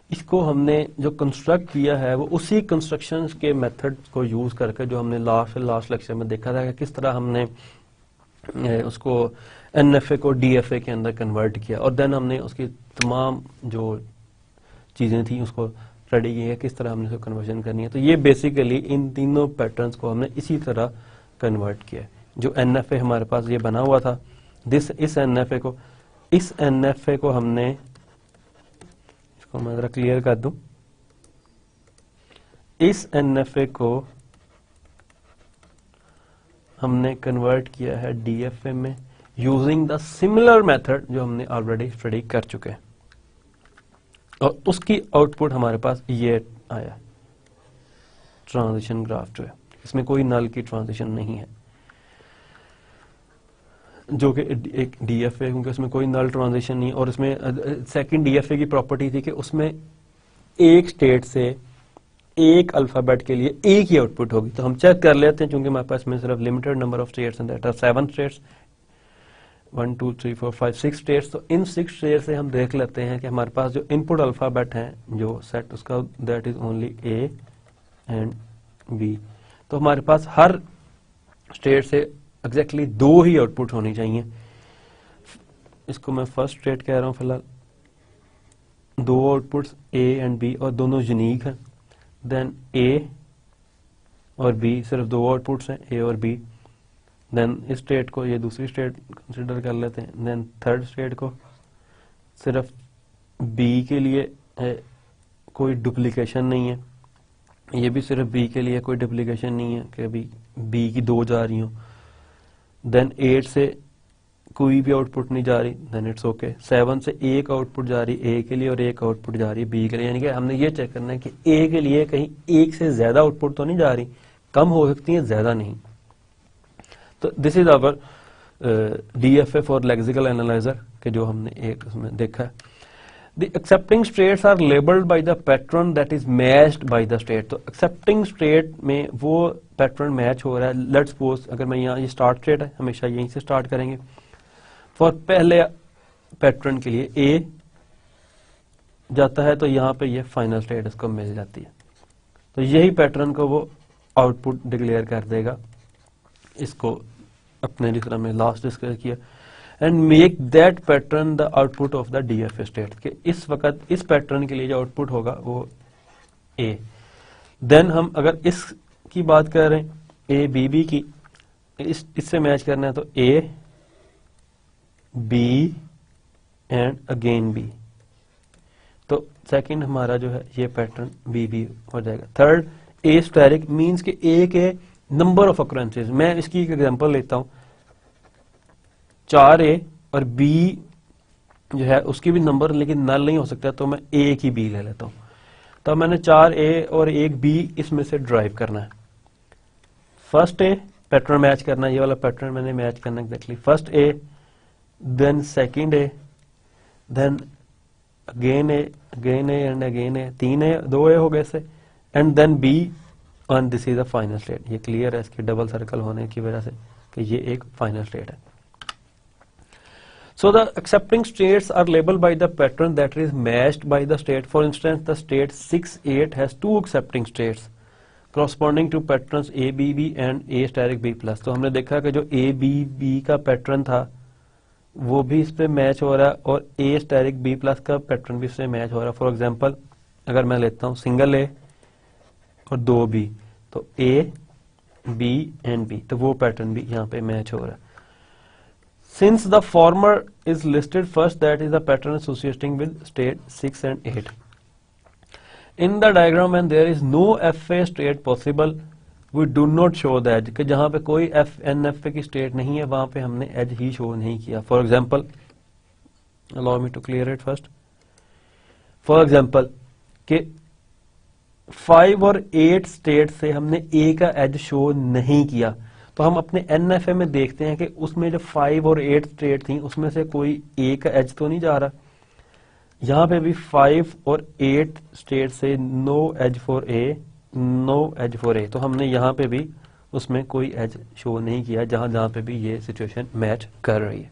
इसको हमने जो कंस्ट्रक्ट किया है वो उसी कंस्ट्रक्शन के मेथड को यूज करके जो हमने लास्ट लेक्चर में देखा था कि किस तरह हमने उसको एनएफए को डीएफए के अंदर कन्वर्ट किया, और देन हमने उसकी तमाम जो चीजें थी उसको स्टडी की है किस तरह हमने उसको कन्वर्जन करनी है। तो ये बेसिकली इन तीनों पैटर्न्स को हमने इसी तरह कन्वर्ट किया। जो एनएफए हमारे पास ये बना हुआ था, इस एनएफए को हमने, इसको मैं जरा क्लियर कर दूं, इस एनएफए को हमने कन्वर्ट किया है डीएफए में यूजिंग द सिमिलर मेथड जो हमने ऑलरेडी स्टडी कर चुके हैं, और उसकी आउटपुट हमारे पास ये आया ट्रांजिशन ग्राफ जो है, इसमें कोई नल की ट्रांजिशन नहीं है, जो कि एक डीएफए, क्योंकि उसमें कोई नल ट्रांजिशन नहीं। और इसमें सेकंड डीएफए की प्रॉपर्टी थी कि उसमें एक स्टेट से एक अल्फाबेट के लिए एक ही आउटपुट होगी। तो हम चेक कर लेते हैं, चूंकि हमारे पास में सिर्फ लिमिटेड नंबर ऑफ स्टेट्स हैं, दैट आर 7 स्टेट्स, 1 2 3 4 5 6 स्टेट्स। तो इन 6 स्टेट से हम देख लेते हैं कि हमारे पास जो इनपुट अल्फाबेट हैं जो सेट उसका that is only A and B. तो हमारे पास हर स्टेट से एग्जैक्टली 2 ही आउटपुट होनी चाहिए। इसको मैं फर्स्ट स्टेट कह रहा हूं फिलहाल, 2 आउटपुट्स ए एंड बी और दोनों यूनिक हैं। देन ए और बी सिर्फ 2 आउटपुट्स हैं, ए और बी। देन इस स्टेट को, ये दूसरी स्टेट कंसिडर कर लेते हैं। देन थर्ड स्टेट को सिर्फ बी के लिए कोई डुप्लीकेशन नहीं है, ये भी सिर्फ बी के लिए, कोई डुप्लीकेशन नहीं है कि अभी बी की 2 जा रही हो। देन 8 से कोई भी आउटपुट नहीं जा रही, देन इट्स ओके। 7 से एक आउटपुट जा रही ए के लिए और एक आउटपुट जा रही बी के लिए, यानी कि हमने ये चेक करना है कि ए के लिए कहीं एक से ज्यादा आउटपुट तो नहीं जा रही, कम हो सकती है, ज्यादा नहीं। तो this is our DFA for lexical analyser के जो हमने एक उसमें देखा है। The accepting states are labeled by the pattern that is matched by the state। तो accepting state में वो पैटर्न मैच हो रहा है। लेट्स सपोज अगर मैं यहाँ, ये स्टार्ट स्टेट है, हमेशा यहीं से स्टार्ट करेंगे। फॉर पहले पैटर्न के लिए ए जाता है तो यहाँ पे ये फाइनल स्टेट इसको मिल जाती है, तो यही पैटर्न को वो आउटपुट डिक्लेयर कर देगा। इसको अपने जिस तरह में लास्ट डिस्कस किया, and make that pattern the output of the DFA state, कि इस वक्त इस पैटर्न के लिए जो आउटपुट होगा वो ए। देन हम अगर इसकी बात कर रहे हैं ए बी बी की, इससे मैच करना है तो A B and again B, तो सेकंड हमारा जो है ये पैटर्न बी बी हो जाएगा। थर्ड ए स्टेरिक मींस कि ए के नंबर ऑफ अक्रेंसेस। मैं इसकी एक एग्जांपल लेता हूं, 4A और B जो है उसकी भी नंबर लेकिन नल नहीं हो सकता, तो मैं ए की बी ले लेता हूं। तो मैंने 4A और एक B इसमें से ड्राइव करना है। फर्स्ट ए पैटर्न मैच करना है, ये वाला पैटर्न मैंने मैच करना है exactly. First A, then second A, then again A, again A and again A, 3A 2A हो गए से, and then B and this is the final state. ये क्लियर है इसके डबल सर्कल होने की वजह से कि ये एक फाइनल स्टेट है। So the accepting states are labeled by the pattern that is matched by the state. For instance, the state 6-8 has two accepting states corresponding to patterns A B B and A steric B plus। तो हमने देखा कि जो A B B का pattern था वो भी इस पे मैच हो रहा है और A steric B plus का पैटर्न भी इससे मैच हो रहा है। फॉर एग्जांपल अगर मैं लेता हूँ सिंगल A और 2B, तो A B and B, तो वो पैटर्न भी यहाँ पे मैच हो रहा है। Since the former is listed first, that is the pattern associating with state 6 and 8. In the diagram when there is no FA state possible, we do not show the edge। कि जहाँ पे कोई NFA की state नहीं है वहाँ पे हमने एज ही शो नहीं किया। For example, allow me to clear it first। For example कि 5 और 8 स्टेट से हमने A का एज शो नहीं किया, तो हम अपने NFA में देखते हैं कि उसमें जो 5 और 8 स्टेट थी उसमें से कोई A का एज तो नहीं जा रहा। यहाँ पे भी 5 और 8 स्टेट से no edge for A, no edge for A, तो हमने यहाँ पे भी उसमें कोई एज शो नहीं किया जहां जहां पे भी ये सिचुएशन मैच कर रही है।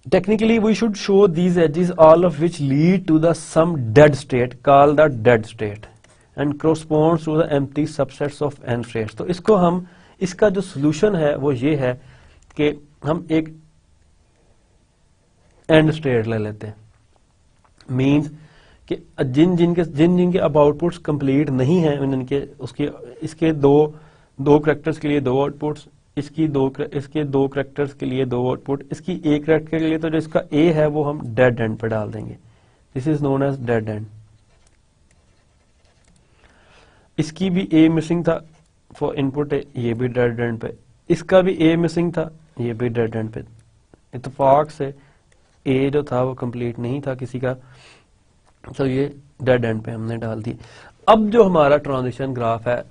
Technically, we should show these edges, all of which lead to the some dead state, called the dead state, and corresponds to the empty subsets of n states। तो इसको हम, इसका जो सोल्यूशन है वो ये है कि हम एक एंड स्टेट ले लेते हैं। मीन्स कि जिन जिनके अब आउटपुट्स कंप्लीट नहीं हैं उनके उसके इसके दो करेक्टर्स के लिए 2 आउटपुट्स, इसके दो करेक्टर्स के लिए 2 आउटपुट, इसकी एक करेक्टर के लिए तो जो इसका ए है वो हम डेड एंड पे डाल देंगे। This is known as dead end. इसकी भी ए मिसिंग था फॉर इनपुट ए, ये भी डेड एंड पे। इसका भी ए मिसिंग था, ये भी डेड एंड पे। इत्तेफाक से ए जो था वो कंप्लीट नहीं था किसी का, तो ये डेड एंड पे हमने डाल दी। अब जो हमारा ट्रांजिशन ग्राफ है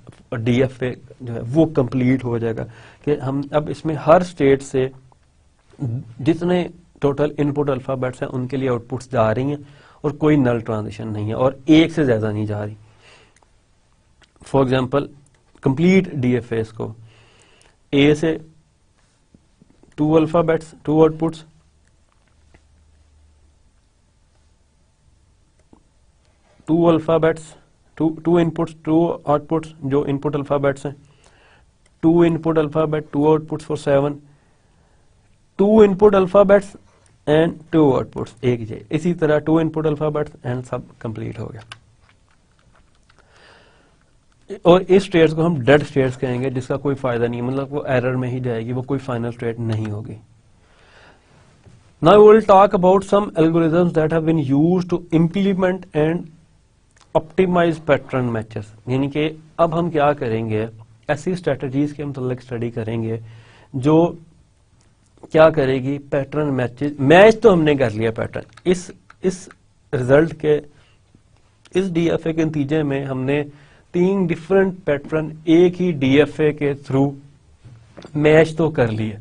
DFA जो है वो कंप्लीट हो जाएगा कि हम अब इसमें हर स्टेट से जितने टोटल इनपुट अल्फाबेट्स हैं उनके लिए आउटपुट्स जा रही हैं और कोई नल ट्रांजिशन नहीं है और एक से ज्यादा नहीं जा रही। फॉर एग्जांपल कंप्लीट DFA को ए से 2 alphabets 2 outputs, to inputs 2 outputs जो इनपुट अल्फाबेट्स हैं, 2 input alphabet 2 outputs for 7, 2 input alphabets and 2 outputs एक जे, इसी तरह 2 इनपुट अल्फाबेट्स एंड सब कंप्लीट हो गया। और इस स्टेट्स को हम डेड स्टेट्स कहेंगे जिसका कोई फायदा नहीं, मतलब वो एरर में ही जाएगी, वो कोई फाइनल स्टेट नहीं होगी। Now we will talk about some algorithms that have been used to implement and optimise pattern matches, यानी कि अब हम क्या करेंगे, ऐसी स्ट्रेटजीज के मतलब स्टडी करेंगे जो क्या करेगी, पैटर्न मैचेस। मैच तो हमने कर लिया पैटर्न, इस रिजल्ट के, इस डीएफए के नतीजे में हमने 3 डिफरेंट पैटर्न एक ही डीएफए के थ्रू मैच तो कर लिए,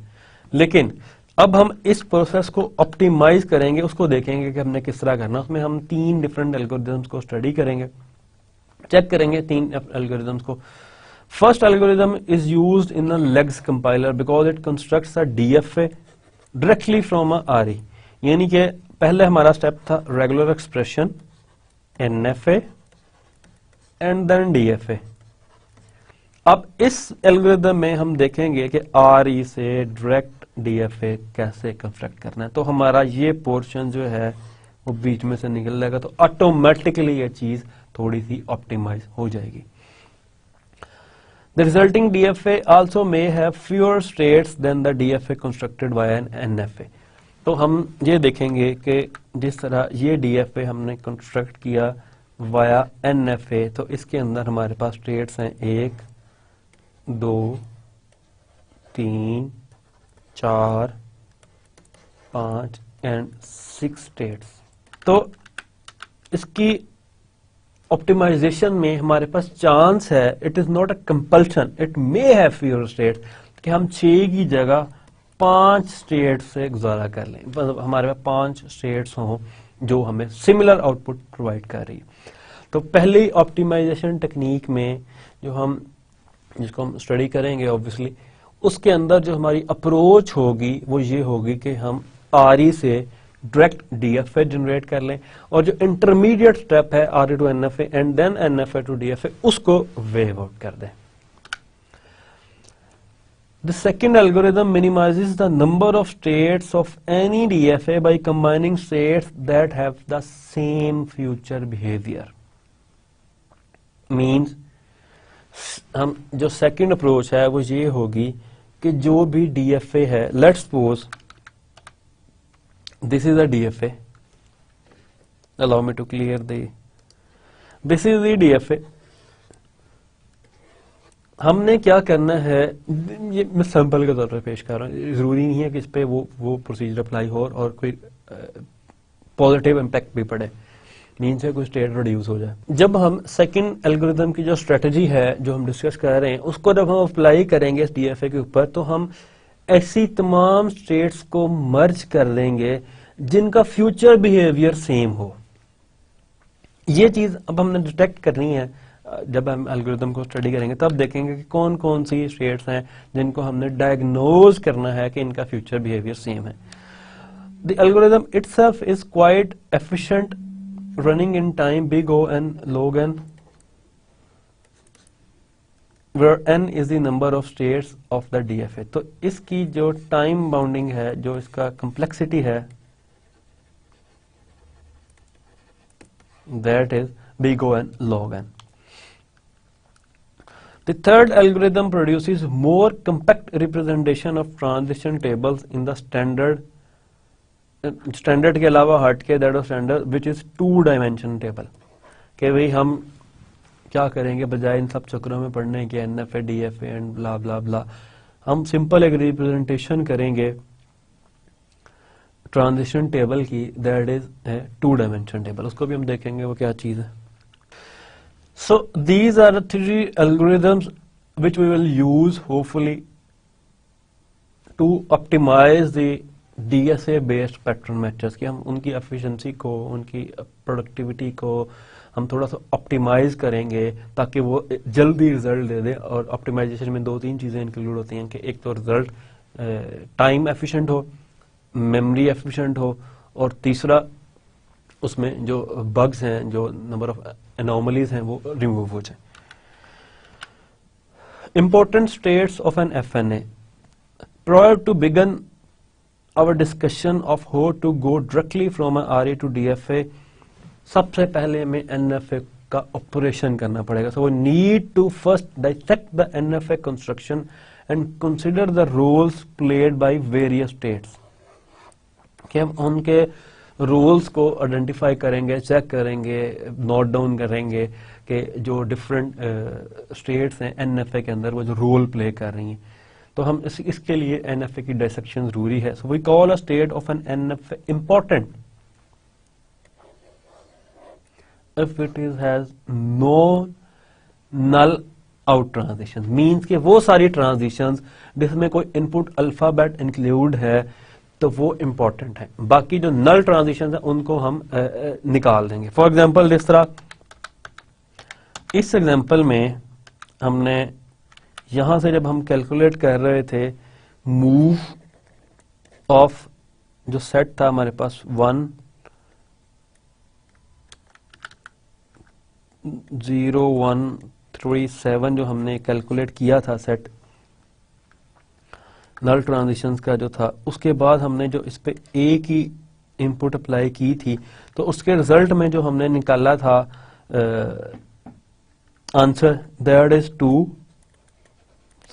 लेकिन अब हम इस प्रोसेस को ऑप्टिमाइज करेंगे, उसको देखेंगे कि हमने किस तरह करना। उसमें हम 3 डिफरेंट एल्गोरिथम्स को स्टडी करेंगे, चेक करेंगे 3 एल्गोरिथम्स को। First algorithm is used in the Lex compiler because it constructs a DFA directly from a RE, यानी कि पहले हमारा स्टेप था regular expression, NFA and then DFA. अब इस एल्गोरिथम में हम देखेंगे कि आरई से डायरेक्ट डीएफए कैसे कंस्ट्रक्ट करना है। तो हमारा ये पोर्शन जो है वो बीच में से निकल जाएगा, तो ऑटोमेटिकली ये चीज थोड़ी सी ऑप्टिमाइज हो जाएगी। The resulting DFA also may have fewer states than the DFA constructed by an NFA. तो हम ये देखेंगे कि जिस तरह ये डीएफए हमने कंस्ट्रक्ट किया वाया एनएफए, तो इसके अंदर हमारे पास स्टेट्स हैं 1 2 3 4 5 एंड 6 स्टेट्स। तो इसकी ऑप्टिमाइजेशन में हमारे पास चांस है, it is not a compulsion, it may have fewer states, कि हम 6 की जगह 5 स्टेट से गुजारा कर लें, मतलब हमारे पास 5 स्टेट्स हों जो हमें सिमिलर आउटपुट प्रोवाइड कर रही है। तो पहली ऑप्टिमाइजेशन टेक्निक में जिसको हम स्टडी करेंगे ऑब्वियसली, उसके अंदर जो हमारी अप्रोच होगी वो ये होगी कि हम आरई से डायरेक्ट डीएफए जनरेट कर लें, और जो इंटरमीडिएट स्टेप है RE to NFA and then NFA to DFA, उसको वेव आउट कर दें। The second algorithm minimizes the number of states of any DFA by combining states that have the same future behavior. Means हम जो second approach है वो ये होगी कि जो भी DFA है, let's suppose this is a DFA, allow me to clear this is the DFA। हमने क्या करना है, ये मैं सैंपल के तौर पर पेश कर रहा हूँ, जरूरी नहीं है कि इस पे वो प्रोसीजर अप्लाई हो और कोई पॉजिटिव इम्पैक्ट भी पड़े, मीन से कोई स्टेट रिड्यूस हो जाए। जब हम सेकंड एल्गोरिथम की जो स्ट्रेटजी है जो हम डिस्कस कर रहे हैं, उसको जब हम अप्लाई करेंगे इस डीएफए के ऊपर, तो हम ऐसी तमाम स्टेट्स को मर्ज कर लेंगे जिनका फ्यूचर बिहेवियर सेम हो। ये चीज अब हमने डिटेक्ट करनी है, जब हम एल्गोरिथम को स्टडी करेंगे तब देखेंगे कि कौन कौन सी स्टेट्स हैं जिनको हमने डायग्नोज करना है कि इनका फ्यूचर बिहेवियर सेम है। The algorithm itself is quite efficient, running in time big O and log n, where n is the number of states of the DFA। तो इसकी जो टाइम बाउंडिंग है, जो इसका कम्प्लेक्सिटी है, that is big O and log n। The third algorithm produces more compact representation of transition tables in the standard के अलावा हट के that of standard which is 2 dimension table. कि भाई हम क्या करेंगे, बजाय इन सब चक्रों में पढ़ने के एनएफए डीएफए एंड ब्ला ब्ला ब्ला, हम सिंपल एक रिप्रेजेंटेशन करेंगे ट्रांजिशन टेबल की, दैट इज 2 डायमेंशन टेबल। उसको भी हम देखेंगे वो क्या चीज है। So these are the 3 algorithms which we will use hopefully to optimize the DSA based pattern matches, कि हम उनकी एफिशिएंसी को, उनकी प्रोडक्टिविटी को हम थोड़ा सा ऑप्टिमाइज करेंगे ताकि वो जल्दी रिजल्ट दे दे। और ऑप्टिमाइजेशन में 2-3 चीजें इंक्लूड होती हैं कि एक तो रिजल्ट टाइम एफिशिएंट हो, मेमोरी एफिशिएंट हो, और तीसरा उसमें जो बग्स हैं, जो नंबर ऑफ एनोमलीज हैं, वो रिमूव हो जाए। Important states of an FNA। Prior to begin our discussion of how to go directly from a RA to DFA, सबसे पहले हमें NFA का ऑपरेशन करना पड़ेगा। So we need to first dissect the NFA construction and consider the roles played by various states। कि हम उनके rules को आइडेंटिफाई करेंगे, चेक करेंगे, नोट डाउन करेंगे कि जो डिफरेंट स्टेट्स हैं एनएफए के अंदर वो जो रोल प्ले कर रही हैं। तो हम इसके लिए एनएफए की डायसेक्शन जरूरी है। So we call a state of an NFA important if it is has no null out transition, means कि वो सारी ट्रांजिशंस जिसमें कोई इनपुट अल्फाबेट इंक्लूड है तो वो इंपॉर्टेंट है। बाकी जो नल ट्रांजिशंस है उनको हम निकाल देंगे। फॉर एग्जांपल जिस तरह इस एग्जांपल में हमने यहां से जब हम कैलकुलेट कर रहे थे मूव ऑफ जो सेट था हमारे पास 1 0 1 3 7 जो हमने कैलकुलेट किया था सेट नल ट्रांजिशंस का जो था, उसके बाद हमने जो इस पे ए की इनपुट अप्लाई की थी तो उसके रिजल्ट में जो हमने निकाला था आंसर दैट इज 2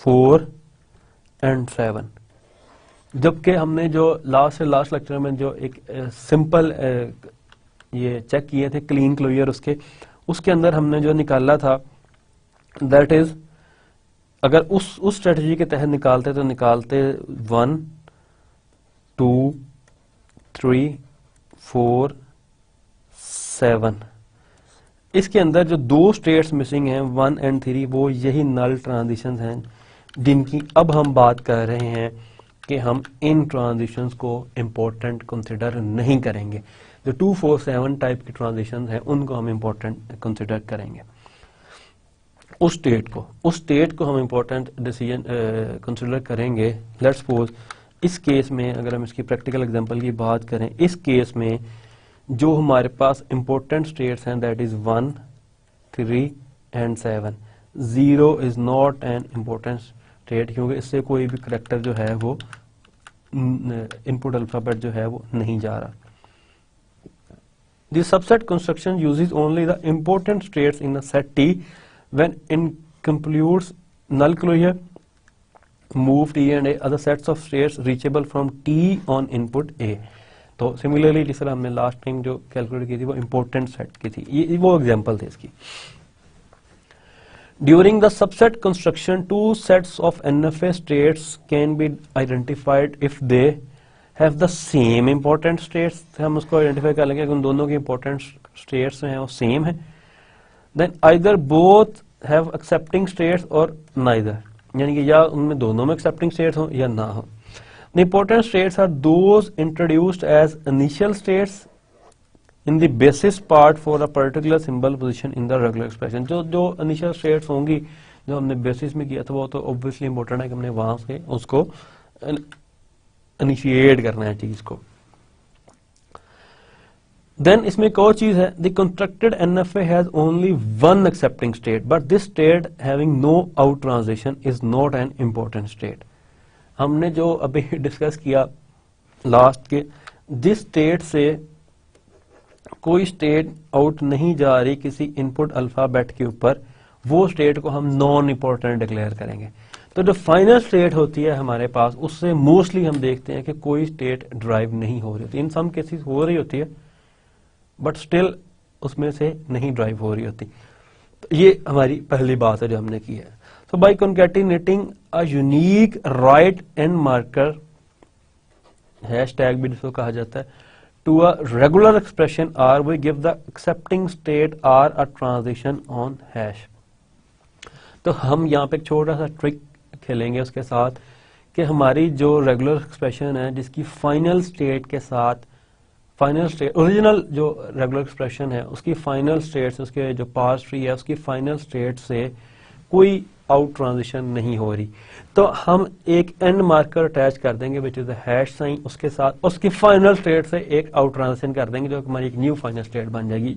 4 एंड 7। जबकि हमने जो लास्ट से लास्ट लेक्चर में जो एक सिंपल ये चेक किए थे क्लीन क्लोजर उसके अंदर हमने जो निकाला था दैट इज अगर उस स्ट्रेटजी के तहत निकालते तो निकालते 1 2 3 4 7। इसके अंदर जो 2 स्टेट्स मिसिंग हैं 1 एंड 3 वो यही नल ट्रांजिशंस हैं जिनकी अब हम बात कर रहे हैं कि हम इन ट्रांजिशंस को इंपॉर्टेंट कंसिडर नहीं करेंगे। जो 2 4 7 टाइप की ट्रांजिशंस हैं उनको हम इंपॉर्टेंट कंसिडर करेंगे। उस स्टेट को हम इंपॉर्टेंट डिसीजन कंसिडर करेंगे। लेट्स सपोज इस केस में अगर हम इसकी प्रैक्टिकल एग्जांपल की बात करें, इस केस में जो हमारे पास इंपॉर्टेंट स्टेट्स हैं that is 1 3 and 7। 0 is not an important state क्योंकि इससे कोई भी करेक्टर जो है वो इनपुट अल्फाबेट जो है वो नहीं जा रहा। This subset construction uses only the important states in the set T when includes null closure, move T and A other sets of states reachable from T on input A। तो similarly जिस तरह हमने last time जो calculate की थी वो important set की थी, ये वो एग्जांपल थे इसकी। During the subset construction, 2 sets of NFA states can be identified if they have the same important states। हम उसको आइडेंटिफाई कर लेंगे उन दोनों की इंपॉर्टेंट स्टेट्स हैं वो सेम है। Then either both have accepting states और नाइदर, यानी कि या उनमें दोनों में एक्सेप्टिंग स्टेट्स हो या ना हो। The important states are those introduced as initial states in the basis part for a particular symbol position in the regular expression. जो इनिशियल स्टेट्स होंगी जो हमने बेसिस में किया था वो तो ऑब्वियसली इंपॉर्टेंट है कि हमने वहां से उसको इनिशिएट करना है चीज को। देन इसमें एक और चीज है, the constructed NFA has only one accepting state but this state having no out transition is not an important state. हमने जो अभी डिस्कस किया लास्ट के, जिस स्टेट से कोई स्टेट आउट नहीं जा रही किसी इनपुट अल्फाबेट के ऊपर, वो स्टेट को हम नॉन इंपॉर्टेंट डिक्लेयर करेंगे। तो जो फाइनल स्टेट होती है हमारे पास उससे मोस्टली हम देखते हैं कि कोई स्टेट ड्राइव नहीं हो रही होती। इन सम केसेस हो रही होती है बट स्टिल उसमें से नहीं ड्राइव हो रही होती। तो ये हमारी पहली बात है जो हमने की है। So by concatenating a unique right end marker, hashtag भी जिसको कहा जाता है, to a regular expression R we give the accepting state R a transition on hash. तो हम यहाँ पे एक छोटा सा ट्रिक खेलेंगे उसके साथ कि हमारी जो रेगुलर एक्सप्रेशन है जिसकी फाइनल स्टेट के साथ फाइनल स्टेट ओरिजिनल जो रेगुलर एक्सप्रेशन है उसकी फाइनल स्टेट से उसके जो पास्ट ट्री है उसकी फाइनल स्टेट से कोई आउट ट्रांजिशन नहीं हो रही, तो हम एक एंड मार्कर अटैच कर देंगे which is the hash sign, उसके साथ उसकी फाइनल स्टेट से एक आउट ट्रांजिशन कर देंगे जो हमारी एक न्यू फाइनल स्टेट बन जाएगी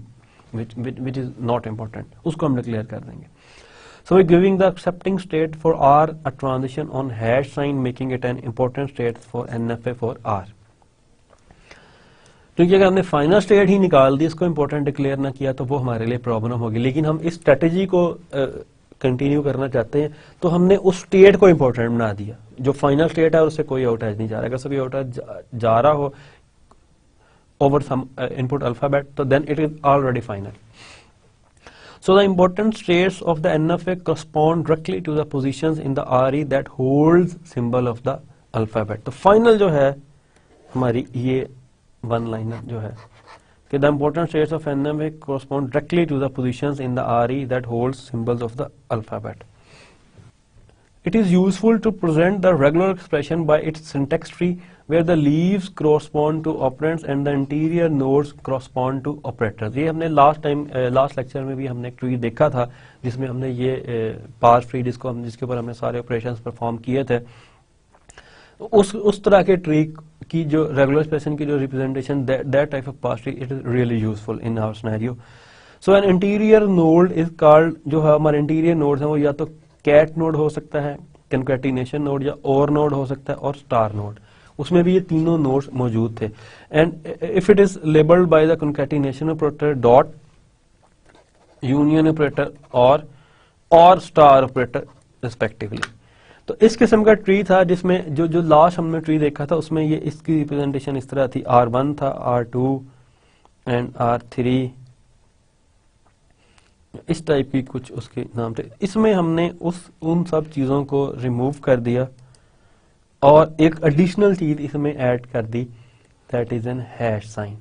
विच इज नॉट इंपॉर्टेंट, उसको हम डिक्लेयर कर देंगे। So we're giving the accepting state for R a transition on hash sign making it an important state for NFA for R। क्योंकि अगर हमने फाइनल स्टेट ही निकाल दी, इसको इंपॉर्टेंट डिक्लेयर ना किया तो वो हमारे लिए प्रॉब्लम होगी। लेकिन हम इस स्ट्रेटेजी को कंटिन्यू करना चाहते हैं तो हमने उस स्टेट को इंपॉर्टेंट बना दिया। जो फाइनल स्टेट है उससे कोई आउटेज नहीं जा रहा। अगर सभी आउटेज जा रहा हो over some input alphabet, so then it is already final. So the important states of the NFA correspond directly to the positions in the RE that holds symbol of the alphabet. तो final जो है हमारी ये one liner जो है कि the important states of NFA correspond directly to the positions in the RE that holds symbols of the alphabet. It is useful to present the regular expression by its syntax tree where the leaves correspond to operands and the interior nodes correspond to operators. ये हमने last lecture में भी हमने एक tree देखा था जिसमें हमने ये पार्स ट्री जिसके ऊपर हमने सारे ऑपरेशंस परफॉर्म किए थे. उस तरह के ट्री की जो रेगुलर एक्सप्रेशन की जो representation that type of parse tree it is really useful in our scenario. So an interior node is called, जो है हमारे इंटीरियर नोड्स हैं वो या तो कैट नोड हो सकता है, कंकैटिनेशन नोड, या और नोड हो सकता है, और स्टार नोड. उसमें भी ये तीनों नोड्स मौजूद थे. And if it is labelled by the concatenation operator, dot, union operator और स्टार ऑपरेटर रिस्पेक्टिवली. तो इस किस्म का ट्री था जिसमें जो लास्ट हमने ट्री देखा था उसमें ये इसकी रिप्रेजेंटेशन इस तरह थी. R1 था, R2 एंड R3, इस टाइप की कुछ उसके नाम थे. इसमें हमने उन सब चीजों को रिमूव कर दिया और एक एडिशनल चीज इसमें ऐड कर दी, that is an hash sign.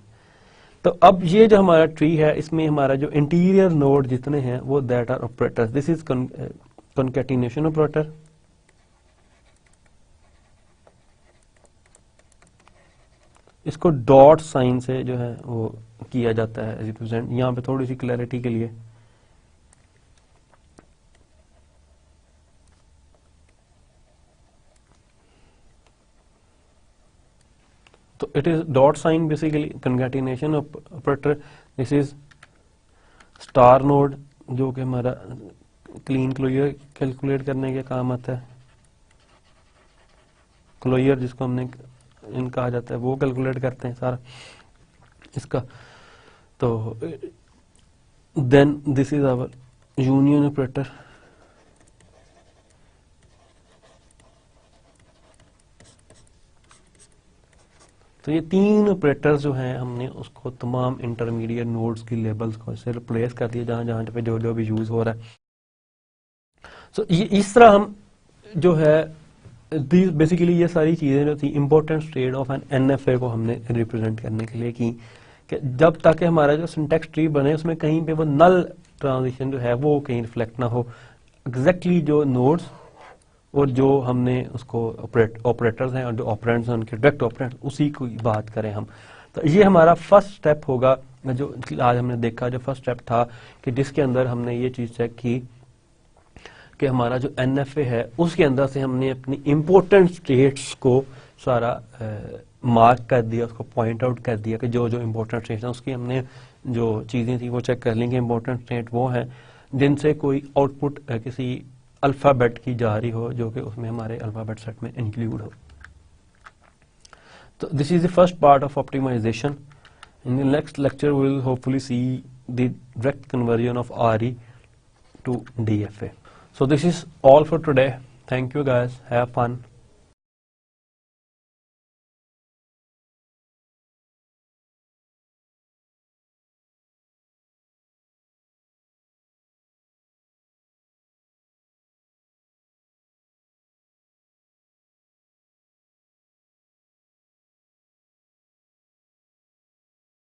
तो अब ये जो हमारा ट्री है इसमें हमारा जो इंटीरियर नोड जितने हैं वो that are operators. This is concatenation operator, इसको डॉट साइन से जो है वो किया जाता है रिप्रेजेंट. यहाँ पे थोड़ी सी क्लैरिटी के लिए तो it is dot sign basically concatenation operator. This is star node जो कि हमारा क्लीन क्लोजर कैलकुलेट करने के काम आता है. क्लोजर जिसको हमने कहा जाता है वो कैलकुलेट करते हैं सारा इसका. तो then this is our union operator. तो ये तीन ऑपरेटर्स जो हैं हमने उसको तमाम इंटरमीडिएट नोड्स की लेबल्स को इससे रिप्लेस कर दिया जहां जहां पे जो भी यूज हो रहा है. सो ये इस तरह हम जो है बेसिकली ये सारी चीजें जो थी important state of an NFA को हमने रिप्रेजेंट करने के लिए की कि जब तक हमारा जो सिंटैक्स ट्री बने उसमें कहीं पे वो नल ट्रांजिशन जो है वो कहीं रिफ्लेक्ट ना हो. एग्जैक्टली जो नोड्स और जो हमने उसको ऑपरेटर्स हैं और जो ऑपरेंड्स हैं उनके डायरेक्ट ऑपरेंड उसी की बात करें हम. तो ये हमारा फर्स्ट स्टेप होगा जो आज हमने देखा. जो फर्स्ट स्टेप था कि जिसके अंदर हमने ये चीज चेक की कि हमारा जो एनएफए है उसके अंदर से हमने अपनी इंपॉर्टेंट स्टेट्स को सारा मार्क कर दिया, उसको पॉइंट आउट कर दिया कि जो जो इंपॉर्टेंट स्टेट्स हैं उसकी हमने जो चीजें थी वो चेक कर लेंगे. इंपॉर्टेंट स्टेट वो हैं जिनसे कोई आउटपुट किसी अल्फाबेट की जा रही हो जो कि उसमें हमारे अल्फाबेट सेट में इंक्लूड हो. तो this is the first part of optimisation. In the next lecture we will hopefully see the direct conversion of RE to DFA. So this is all for today. Thank you guys. Have fun.